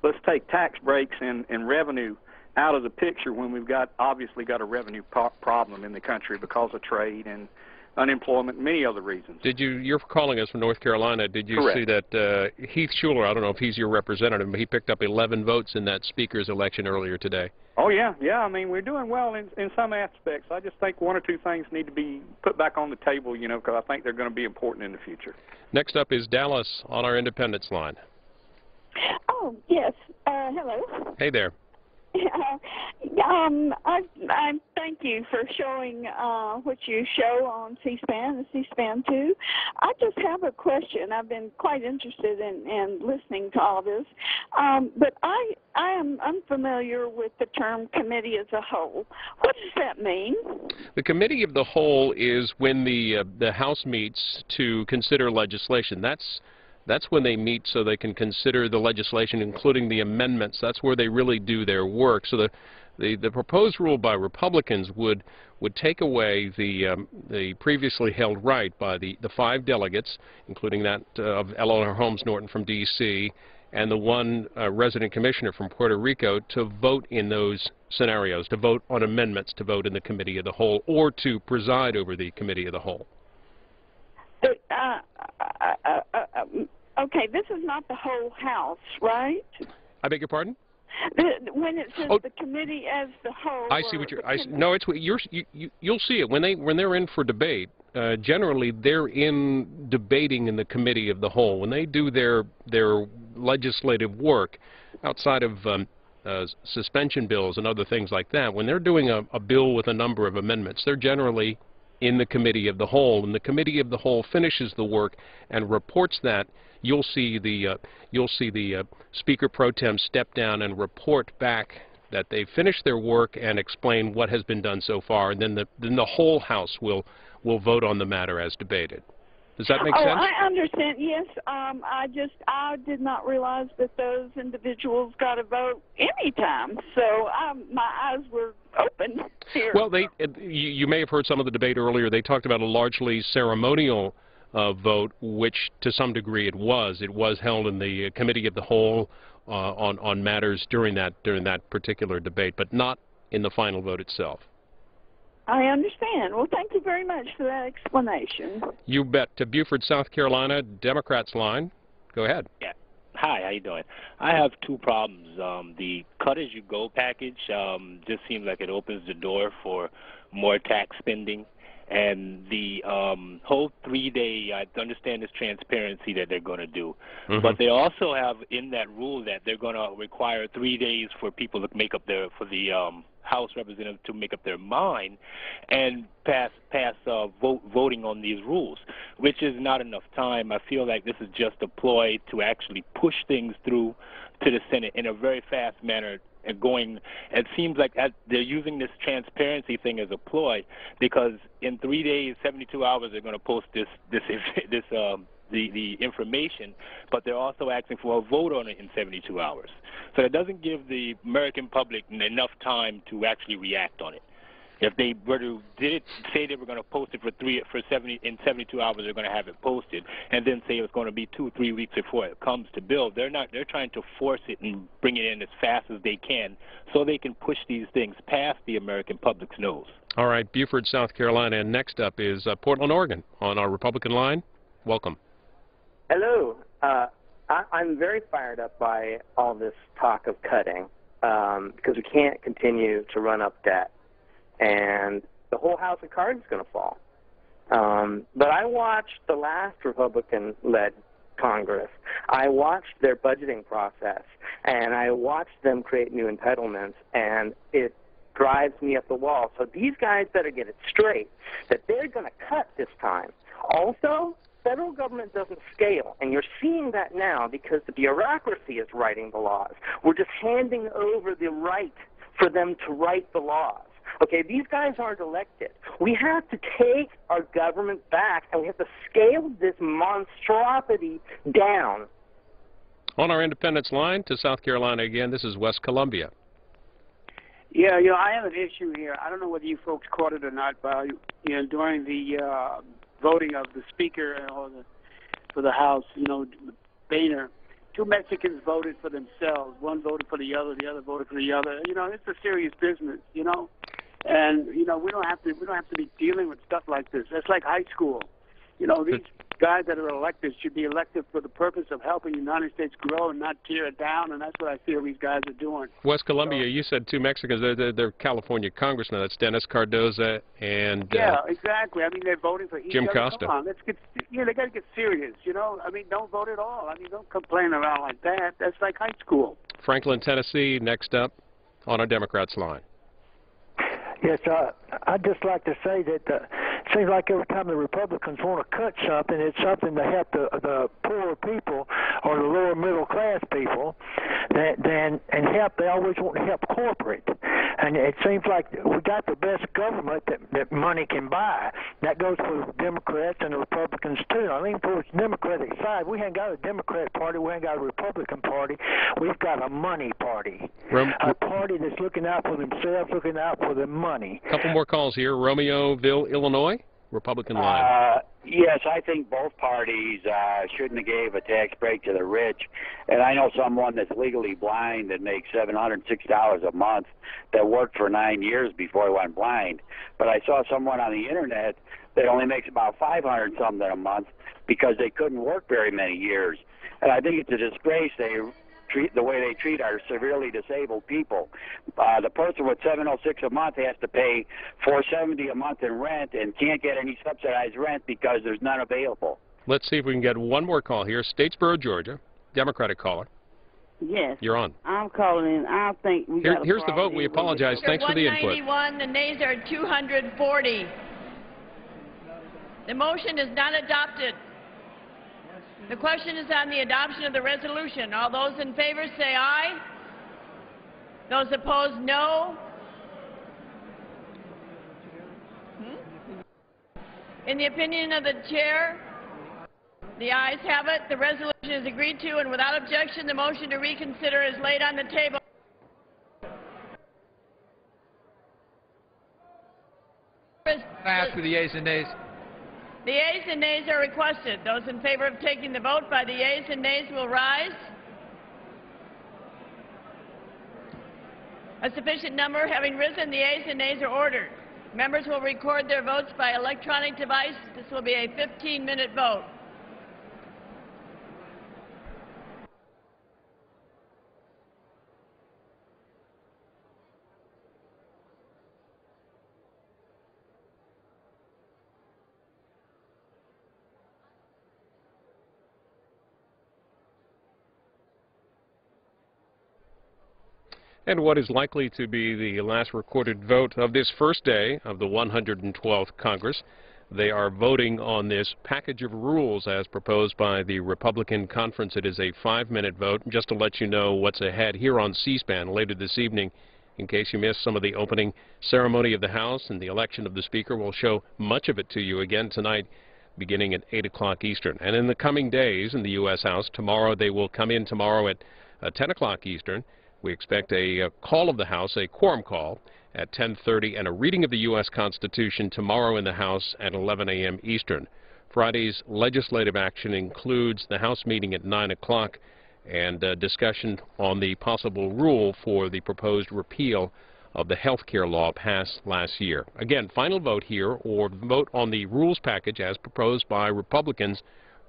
let's take tax breaks and revenue out of the picture when we've obviously got a revenue problem in the country because of trade and unemployment and many other reasons. You're calling us from North Carolina. Did you Correct. see that Heath Shuler, I don't know if he's your representative, but he picked up 11 votes in that speaker's election earlier today? Oh, yeah. I mean, we're doing well in some aspects. I just think one or two things need to be put back on the table, because I think they're going to be important in the future. Next up is Dallas on our Independence line. Oh, yes. Hello. Hey there. I thank you for showing what you show on C-SPAN and C-SPAN 2. I just have a question. I've been quite interested in listening to all this, but I am unfamiliar with the term committee as a whole. What does that mean? The committee of the whole is when the House meets to consider legislation. That's when they meet so they can consider the legislation, including the amendments. That's where they really do their work. So the proposed rule by Republicans would take away the previously held right by the 5 delegates, including that of Eleanor Holmes Norton from D.C. and the one resident commissioner from Puerto Rico, to vote in those scenarios, to vote on amendments, to vote in the committee of the whole, or to preside over the committee of the whole. Okay, this is not the whole House, right? I beg your pardon? When it says the committee as the whole. I see what you're. No, it's you'll see it when they're in for debate. Generally, they're in debating in the committee of the whole when they do their legislative work outside of suspension bills and other things like that. When they're doing a bill with a number of amendments, they're generally in the Committee of the Whole. And the Committee of the Whole finishes the work and reports that. You'll see the Speaker Pro Tem step down and report back that they finished their work and explain what has been done so far, and then the whole House will vote on the matter as debated. Does that make sense? I understand. Yes, I did not realize that those individuals got a vote anytime. So my eyes were open here. Well, you may have heard some of the debate earlier. They talked about a largely ceremonial vote, which to some degree it was. It was held in the Committee of the Whole on matters during that particular debate, but not in the final vote itself. I understand. Well, thank you very much for that explanation. You bet. To Beaufort, South Carolina, Democrats line. Go ahead. Yeah. Hi, how you doing? I have two problems. The cut-as-you-go package just seems like it opens the door for more tax spending. And the whole 3-day, I understand this transparency that they're going to do. Mm-hmm. But they also have in that rule that they're going to require 3 days for people to make up for the House representatives to make up their mind and pass voting on these rules, which is not enough time. I feel like this is just a ploy to actually push things through to the Senate in a very fast manner. It seems like they're using this transparency thing as a ploy, because in 3 days, 72 hours, they're going to post the information, but they're also asking for a vote on it in 72 hours. So it doesn't give the American public enough time to actually react on it. If they were to say they were going to post it in 72 hours, they're going to have it posted, and then say it's going to be 2 or 3 weeks before it comes to bill. They're trying to force it and bring it in as fast as they can, so they can push these things past the American public's nose. All right, Beaufort, South Carolina, and next up is Portland, Oregon, on our Republican line. Welcome. Hello. I'm very fired up by all this talk of cutting, because we can't continue to run up debt. And the whole house of cards is going to fall. But I watched the last Republican-led Congress. I watched their budgeting process, and I watched them create new entitlements, and it drives me up the wall. So these guys better get it straight that they're going to cut this time. Also, federal government doesn't scale, and you're seeing that now because the bureaucracy is writing the laws. We're just handing over the right for them to write the laws. Okay, these guys aren't elected. We have to take our government back, and we have to scale this monstrosity down. On our Independence line to South Carolina again, this is West Columbia. Yeah, I have an issue here. I don't know whether you folks caught it or not, but during the voting of the Speaker for the House, Boehner, 2 Mexicans voted for themselves. One voted for the other voted for the other. It's a serious business, And we don't have to be dealing with stuff like this. That's like high school. These guys that are elected should be elected for the purpose of helping the United States grow and not tear it down, and that's what I feel these guys are doing. West Columbia, you said 2 Mexicans. They're California congressmen. That's Dennis Cardoza and yeah, exactly. I mean, they're voting for each Jim other. Costa. Come on, they got to get serious. I mean, don't vote at all. I mean, don't complain around like that. That's like high school. Franklin, Tennessee, next up on our Democrats line. Yes, I'd just like to say that it seems like every time the Republicans want to cut something, it's something to help the poorer people or the lower middle class people, and help. They always want to help corporate, and it seems like we got the best government that money can buy. That goes for the Democrats and the Republicans too. I mean, for the Democratic side, we ain't got a Democrat party, we ain't got a Republican party. We've got a money party, a party that's looking out for themselves, looking out for the money. Couple more calls here. Romeoville, Illinois, Republican line. Yes, I think both parties shouldn't have gave a tax break to the rich. And I know someone that's legally blind that makes $706 a month that worked for 9 years before he went blind. But I saw someone on the internet that only makes about $500-something a month because they couldn't work very many years. And I think it's a disgrace the way they treat our severely disabled people. The person with $706 a month has to pay $470 a month in rent and can't get any subsidized rent because there's none available. Let's see if we can get one more call here. Statesboro, Georgia, Democratic caller. Yes. You're on. I'm calling in. I don't think we got a Here's the vote. We apologize. Thanks for the input. 191. The nays are 240. The motion is not adopted. The question is on the adoption of the resolution. All those in favor say aye. Those opposed, no. In the opinion of the chair, the ayes have it. The resolution is agreed to, and without objection, the motion to reconsider is laid on the table. Ask for the yeas and nays. The yeas and nays are requested. Those in favor of taking the vote by the yeas and nays will rise. A sufficient number having risen, the yeas and nays are ordered. Members will record their votes by electronic device. This will be a 15-minute vote. And what is likely to be the last recorded vote of this first day of the 112th Congress. They are voting on this package of rules as proposed by the Republican conference. It is a 5-minute vote. Just to let you know what's ahead here on C-SPAN later this evening, in case you missed some of the opening ceremony of the House and the election of the Speaker, we'll show much of it to you again tonight beginning at 8 o'clock Eastern. And in the coming days in the U.S. House, tomorrow they will come in tomorrow at 10 o'clock Eastern. We expect a call of the House, a quorum call, at 10:30, and a reading of the U.S. Constitution tomorrow in the House at 11 a.m. Eastern. Friday's legislative action includes the House meeting at 9 o'clock and discussion on the possible rule for the proposed repeal of the health care law passed last year. Again, final vote here, or vote on the rules package as proposed by Republicans.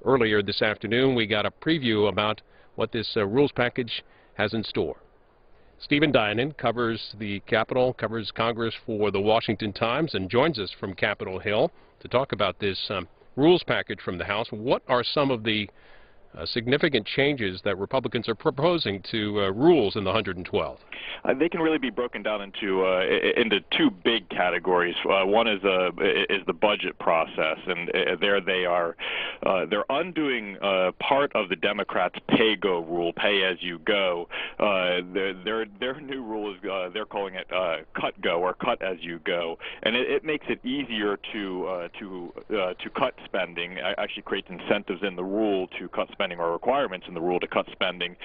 Earlier this afternoon, we got a preview about what this rules package has in store. Stephen Dinan covers the Capitol, covers Congress for the Washington Times, and joins us from Capitol Hill to talk about this rules package from the House. What are some of the significant changes that Republicans are proposing to rules in the 112? They can really be broken down into two big categories. One is the budget process, and there they are. They're undoing part of the Democrats' pay-go rule, pay as you go. Their new rule is they're calling it cut-go or cut as you go, and it makes it easier to cut spending. It actually creates incentives in the rule to cut spending, or requirements in the rule to cut spending.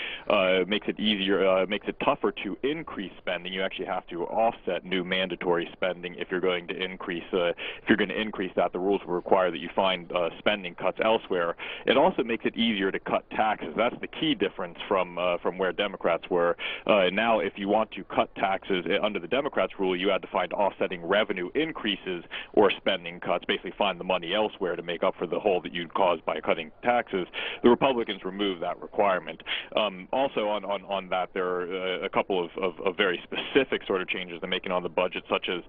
Makes it easier, makes it tougher to increase spending. You actually have to offset new mandatory spending if you're going to increase. That, the rules will require that you find spending cuts elsewhere. It also makes it easier to cut taxes. That's the key difference from where Democrats were. Now, if you want to cut taxes under the Democrats' rule, you had to find offsetting revenue increases or spending cuts. Basically, find the money elsewhere to make up for the hole that you'd caused by cutting taxes. The Republicans removed that requirement. Also, on that, there are a couple of very specific sort of changes they're making on the budget, such as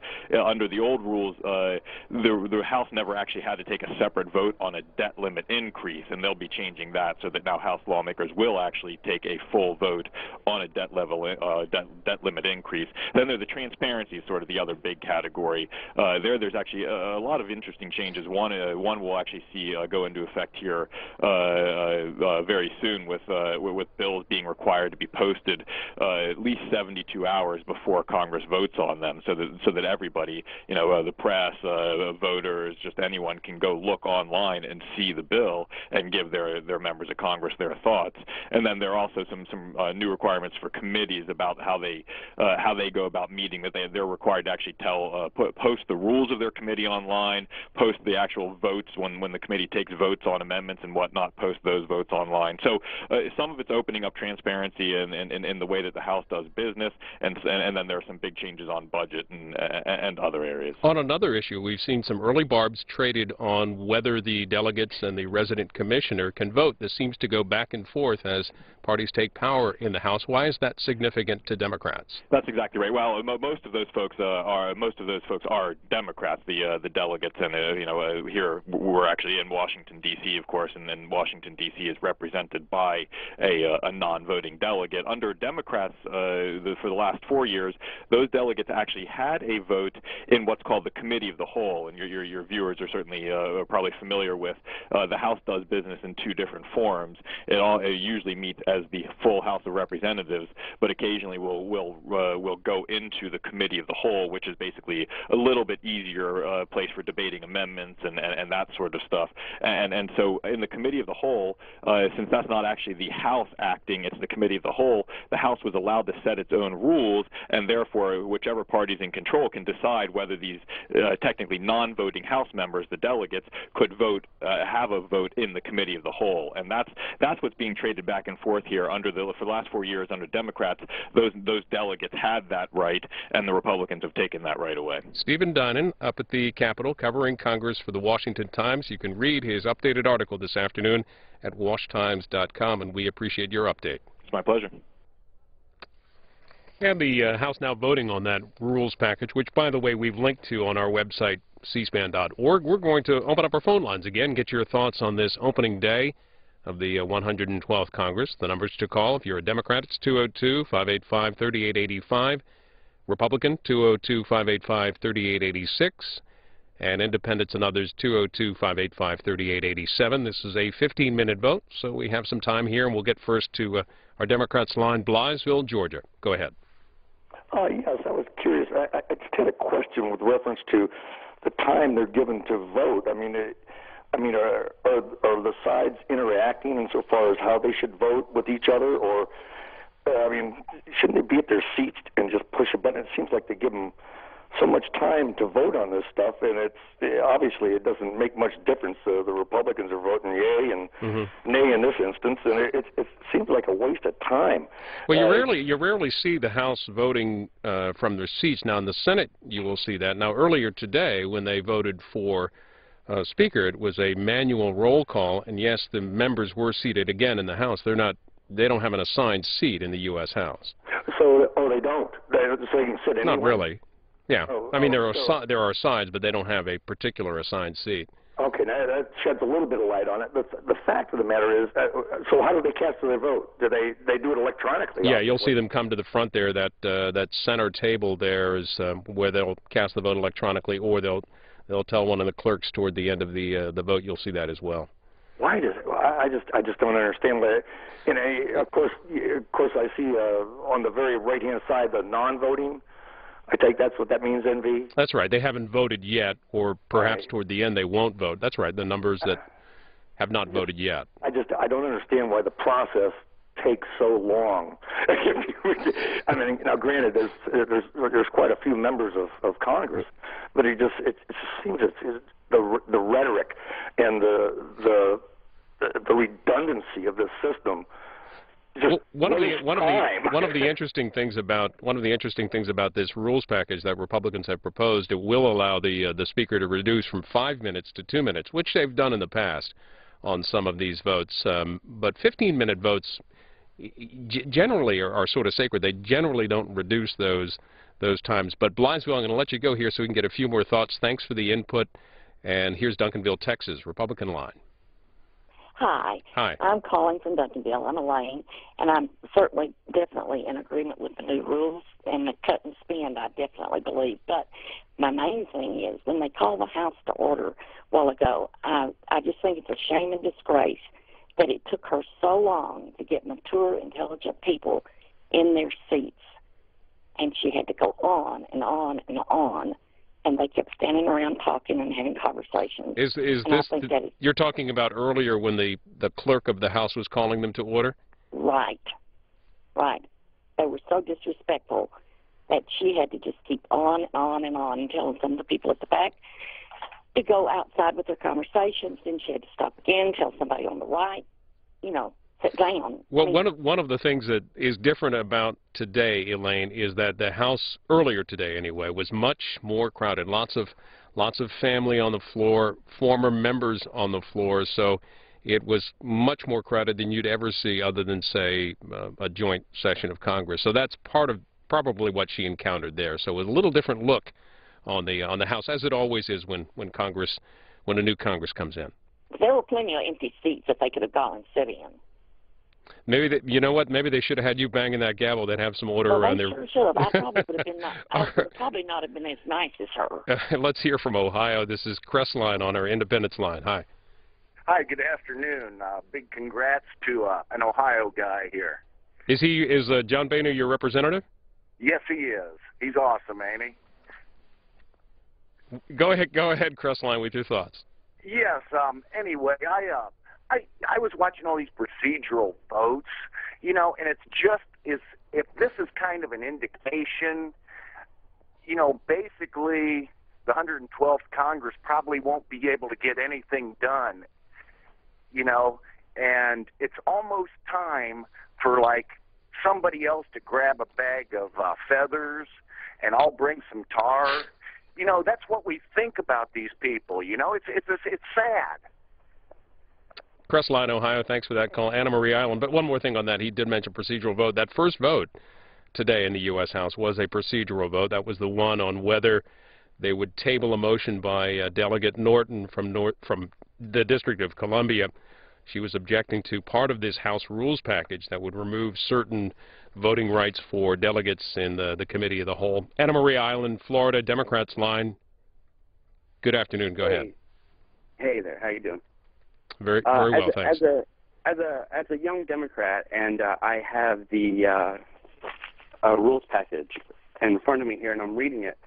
under the old rules, the House never actually had to take a separate vote on a debt limit increase, and they'll be changing that so that now House lawmakers will actually take a full vote on a debt limit increase. Then there's the transparency, sort of the other big category. There's actually a lot of interesting changes. One will actually see go into effect here very soon, with bills being required to be posted at least 72 hours before Congress votes on them, so that everybody, the press, voters, just anyone can go look online and see the bill and give their members of Congress their thoughts. And then there are also some new requirements for committees about how they go about meeting. That they're required to actually post the rules of their committee online, post the actual votes when the committee takes votes on amendments and whatnot, post those votes online. So some of it's opening up transparency in the way that the House does business, and then there are some big changes on budget and other areas. On another issue, we've seen some early barbs traded on whether the delegates and the resident commissioner can vote. This seems to go back and forth as parties take power in the House. Why is that significant to Democrats? That's exactly right. Well, most of those folks are Democrats, the delegates, and here we're actually in Washington D.C., of course, and then Washington D.C. committee is represented by a non-voting delegate. Under Democrats, for the last 4 years, those delegates actually had a vote in what's called the Committee of the Whole, and your viewers are certainly probably familiar with. The House does business in two different forms. It usually meets as the full House of Representatives, but occasionally will go into the Committee of the Whole, which is basically a little bit easier place for debating amendments and that sort of stuff. And so in the Committee of the Whole, since that's not actually the House acting, it's the Committee of the Whole, the House was allowed to set its own rules, and therefore whichever party's in control can decide whether these technically non-voting House members, the delegates, could have a vote in the Committee of the Whole. And that's what's being traded back and forth here. For the last 4 years under Democrats, those delegates had that right, and the Republicans have taken that right away. Stephen Dinan up at the Capitol covering Congress for the Washington Times. You can read his updated article this afternoon at washtimes.com, and we appreciate your update. It's my pleasure. And the House now voting on that rules package, which, by the way, we've linked to on our website, cspan.org. We're going to open up our phone lines again, get your thoughts on this opening day of the 112th Congress. The numbers to call, if you're a Democrat, it's 202-585-3885, Republican, 202-585-3886, and Independents and others, 202-585-3887. This is a 15-minute vote, so we have some time here, and we'll get first to our Democrats line, Blytheville, Georgia. Go ahead. Yes, I was curious. I just had a question with reference to the time they're given to vote. I mean, are the sides interacting insofar as how they should vote with each other, or shouldn't they be at their seats and just push a button? It seems like they give them so much time to vote on this stuff, and obviously it doesn't make much difference. The Republicans are voting yay and nay in this instance, and it seems like a waste of time. Well, you rarely see the House voting from their seats. Now in the Senate, you will see that. Now earlier today, when they voted for Speaker, it was a manual roll call, and yes, the members were seated again in the House. They don't have an assigned seat in the U.S. House. So, they don't. So they can sit anywhere? Not really. Yeah, there are sides, but they don't have a particular assigned seat. Okay, now that sheds a little bit of light on it. But the fact of the matter is, so how do they cast their vote? Do they do it electronically? Yeah, you'll see them come to the front there. That center table there is where they'll cast the vote electronically, or they'll tell one of the clerks toward the end of the vote. You'll see that as well. Why does it? I just don't understand. Of course, I see on the very right-hand side the non-voting. I take that's what that means, NV? That's right. They haven't voted yet, or perhaps toward the end they won't vote. That's right, the numbers that have not voted yet. I don't understand why the process takes so long. I mean, now granted, there's quite a few members of Congress, but it seems the rhetoric and the redundancy of this system. One of the interesting things about this rules package that Republicans have proposed, it will allow the Speaker to reduce from 5 minutes to 2 minutes, which they've done in the past on some of these votes. But 15-minute votes generally are sort of sacred. They generally don't reduce those times. But Blytheville, I'm going to let you go here so we can get a few more thoughts. Thanks for the input. And here's Duncanville, Texas, Republican line. Hi. Hi. I'm calling from Duncanville. I'm Elaine, and I'm definitely in agreement with the new rules and the cut and spend, I definitely believe. But my main thing is when they called the House to order a while ago, I just think it's a shame and disgrace that it took her so long to get mature, intelligent people in their seats. And she had to go on and on and on. And they kept standing around talking and having conversations. Is this you're talking about earlier when the clerk of the House was calling them to order? Right. They were so disrespectful that she had to just keep on and on and on and telling some of the people at the back to go outside with their conversations. Then she had to stop again, tell somebody on the right, sit down. Well, one of the things that is different about today, Elaine, is that the House earlier today, anyway, was much more crowded. Lots of family on the floor, former members on the floor. So it was much more crowded than you'd ever see, other than say a joint session of Congress. So that's part of probably what she encountered there. So it was a little different look on the House, as it always is when a new Congress comes in. There were plenty of empty seats that they could have gone and sit in. Maybe you know what? Maybe they should have had you banging that gavel. They'd have some order Well, around they there. sure should have. I probably would have been not. I would probably not have been as nice as her. Let's hear from Ohio. This is Crestline on our Independence line. Hi. Hi, good afternoon. Big congrats to an Ohio guy here. Is John Boehner your representative? Yes, he is. He's awesome, ain't he? Go ahead, Crestline, with your thoughts. Yes. Anyway, I was watching all these procedural votes, you know, and it's just if this is kind of an indication, you know, basically the 112th Congress probably won't be able to get anything done, you know, and it's almost time for like somebody else to grab a bag of feathers and I'll bring some tar. You know, that's what we think about these people. You know, it's sad. Crestline, Ohio, thanks for that call. Anna Marie Island. But one more thing on that. He did mention procedural vote. That first vote today in the U.S. House was a procedural vote. That was the one on whether they would table a motion by Delegate Norton from the District of Columbia. She was objecting to part of this House rules package that would remove certain voting rights for delegates in the Committee of the Whole. Anna Marie Island, Florida, Democrats line. Good afternoon. Go ahead. Hey there. How you doing? Very well, thanks. As a young Democrat, and I have the rules package in front of me here, and I'm reading it.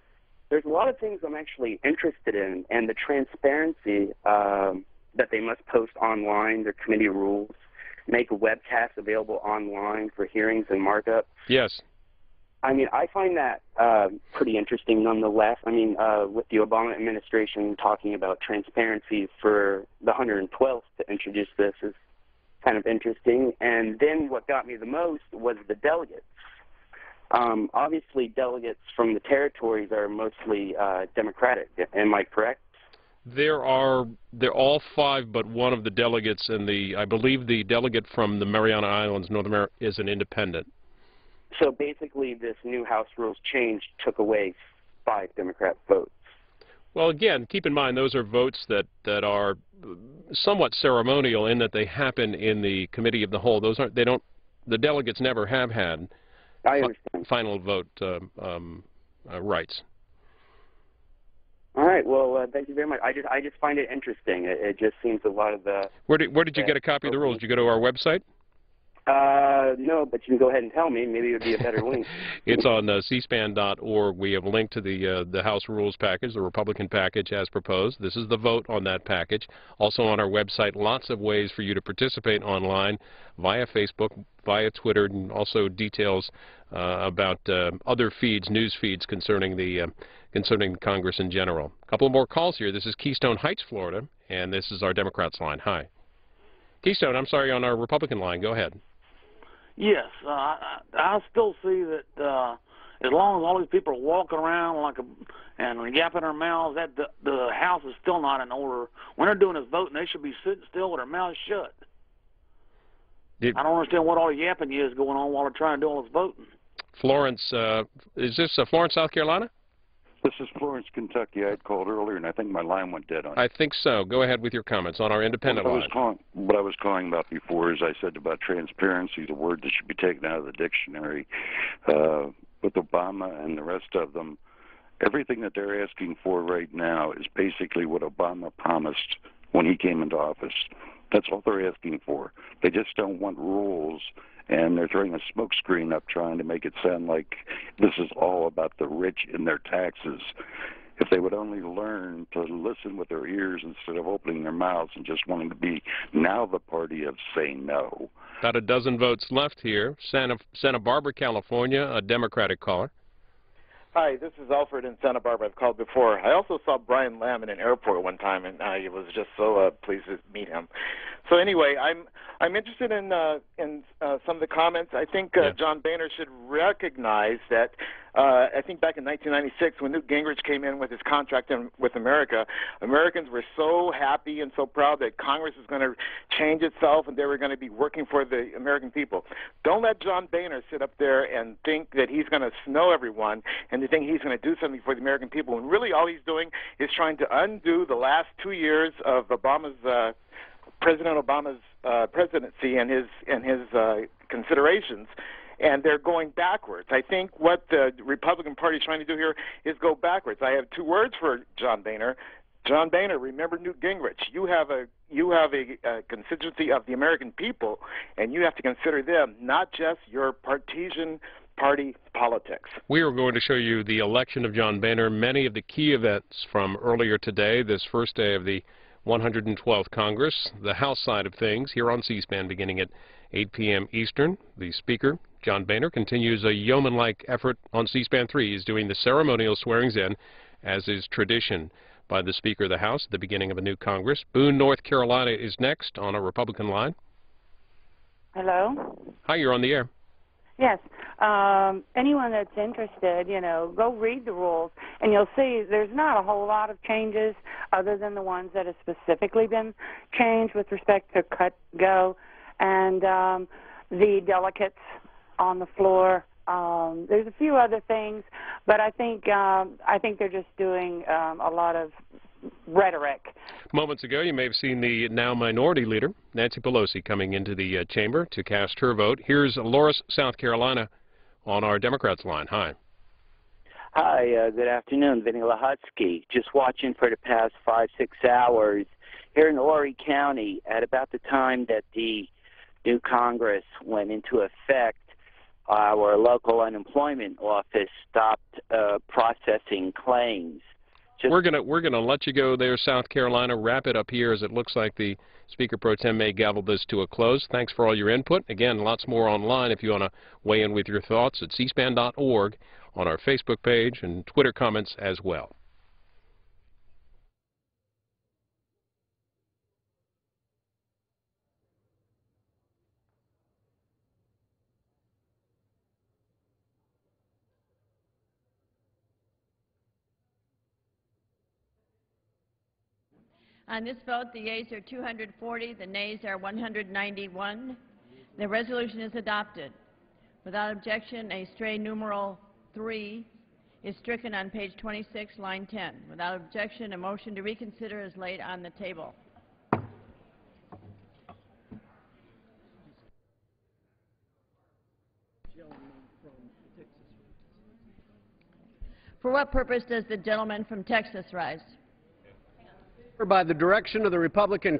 There's a lot of things I'm actually interested in, and the transparency that they must post online, their committee rules, make a webcast available online for hearings and markup. Yes. I mean, I find that pretty interesting nonetheless. I mean, with the Obama administration talking about transparency for the 112th to introduce this is kind of interesting. And then what got me the most was the delegates. Obviously, delegates from the territories are mostly Democratic. Am I correct? They're all five, but one of the delegates, and I believe the delegate from the Mariana Islands, North America, is an independent. So basically, this new House rules change took away 5 Democrat votes. Well, again, keep in mind those are votes that are somewhat ceremonial in that they happen in the Committee of the Whole. The delegates never have had final vote rights. All right. Well, thank you very much. I just find it interesting. It just seems a lot of the. Where did you get a copy of the rules? Did you go to our website? No, but you can go ahead and tell me. Maybe it would be a better link. It's on cspan.org. We have a link to the House rules package, the Republican package as proposed. This is the vote on that package. Also on our website, lots of ways for you to participate online via Facebook, via Twitter, and also details about other feeds, news feeds concerning Congress in general. A couple more calls here. This is Keystone Heights, Florida, and this is our Democrats line. Hi. Keystone, I'm sorry, on our Republican line. Go ahead. Yes, I still see that as long as all these people are walking around and yapping their mouths, that the House is still not in order. When they're doing this voting, they should be sitting still with their mouths shut. I don't understand what all the yapping is going on while they're trying to do all this voting. Florence, is this Florence, South Carolina? This is Florence, Kentucky. I had called earlier, and I think my line went dead on you. I think so. Go ahead with your comments on our independent line. What I was calling about before is I said about transparency, the word that should be taken out of the dictionary. With Obama and the rest of them, everything that they're asking for right now is basically what Obama promised when he came into office. That's all they're asking for. They just don't want rules, and they're throwing a smokescreen up trying to make it sound like this is all about the rich and their taxes. If they would only learn to listen with their ears instead of opening their mouths and just wanting to be now the party of say no. About a dozen votes left here. Santa Barbara, California, a Democratic caller. Hi, this is Alfred in Santa Barbara. I've called before. I also saw Brian Lamb in an airport one time, and I was just so pleased to meet him. So anyway, I'm interested in some of the comments. I think John Boehner should recognize that. I think back in 1996, when Newt Gingrich came in with his contract with America, Americans were so happy and so proud that Congress was going to change itself and they were going to be working for the American people. Don't let John Boehner sit up there and think that he's going to snow everyone and to think he's going to do something for the American people. When really all he's doing is trying to undo the last 2 years of President Obama's presidency and his considerations, and they're going backwards. I think what the Republican Party is trying to do here is go backwards. I have 2 words for John Boehner. John Boehner, remember Newt Gingrich. You have a constituency of the American people, and you have to consider them, not just your partisan party politics. We are going to show you the election of John Boehner, many of the key events from earlier today, this first day of the 112th Congress, the House side of things, here on C-SPAN beginning at 8 p.m. Eastern. The Speaker, John Boehner, continues a yeoman-like effort on C-SPAN 3. He's doing the ceremonial swearings-in, as is tradition, by the Speaker of the House at the beginning of a new Congress. Boone, North Carolina is next on a Republican line. Hello? Hi, you're on the air. Yes. Anyone that's interested, go read the rules, and you'll see there's not a whole lot of changes other than the ones that have specifically been changed with respect to cut, go, and the delegates on the floor. There's a few other things, but I think they're just doing a lot of rhetoric. Moments ago, you may have seen the now minority leader, Nancy Pelosi, coming into the chamber to cast her vote. Here's Loris, South Carolina, on our Democrats line. Hi. Hi, good afternoon. Vinny Lahutsky. Just watching for the past 5-6 hours here in Horry County at about the time that the new Congress went into effect. Our local unemployment office stopped processing claims. We're gonna let you go there, South Carolina. Wrap it up here, as it looks like the Speaker Pro Tem may gavel this to a close. Thanks for all your input. Again, lots more online if you want to weigh in with your thoughts at cspan.org, on our Facebook page, and Twitter comments as well. On this vote, the yeas are 240, the nays are 191. The resolution is adopted. Without objection, a stray numeral 3 is stricken on page 26, line 10. Without objection, a motion to reconsider is laid on the table. For what purpose does the gentleman from Texas rise? By the direction of the Republican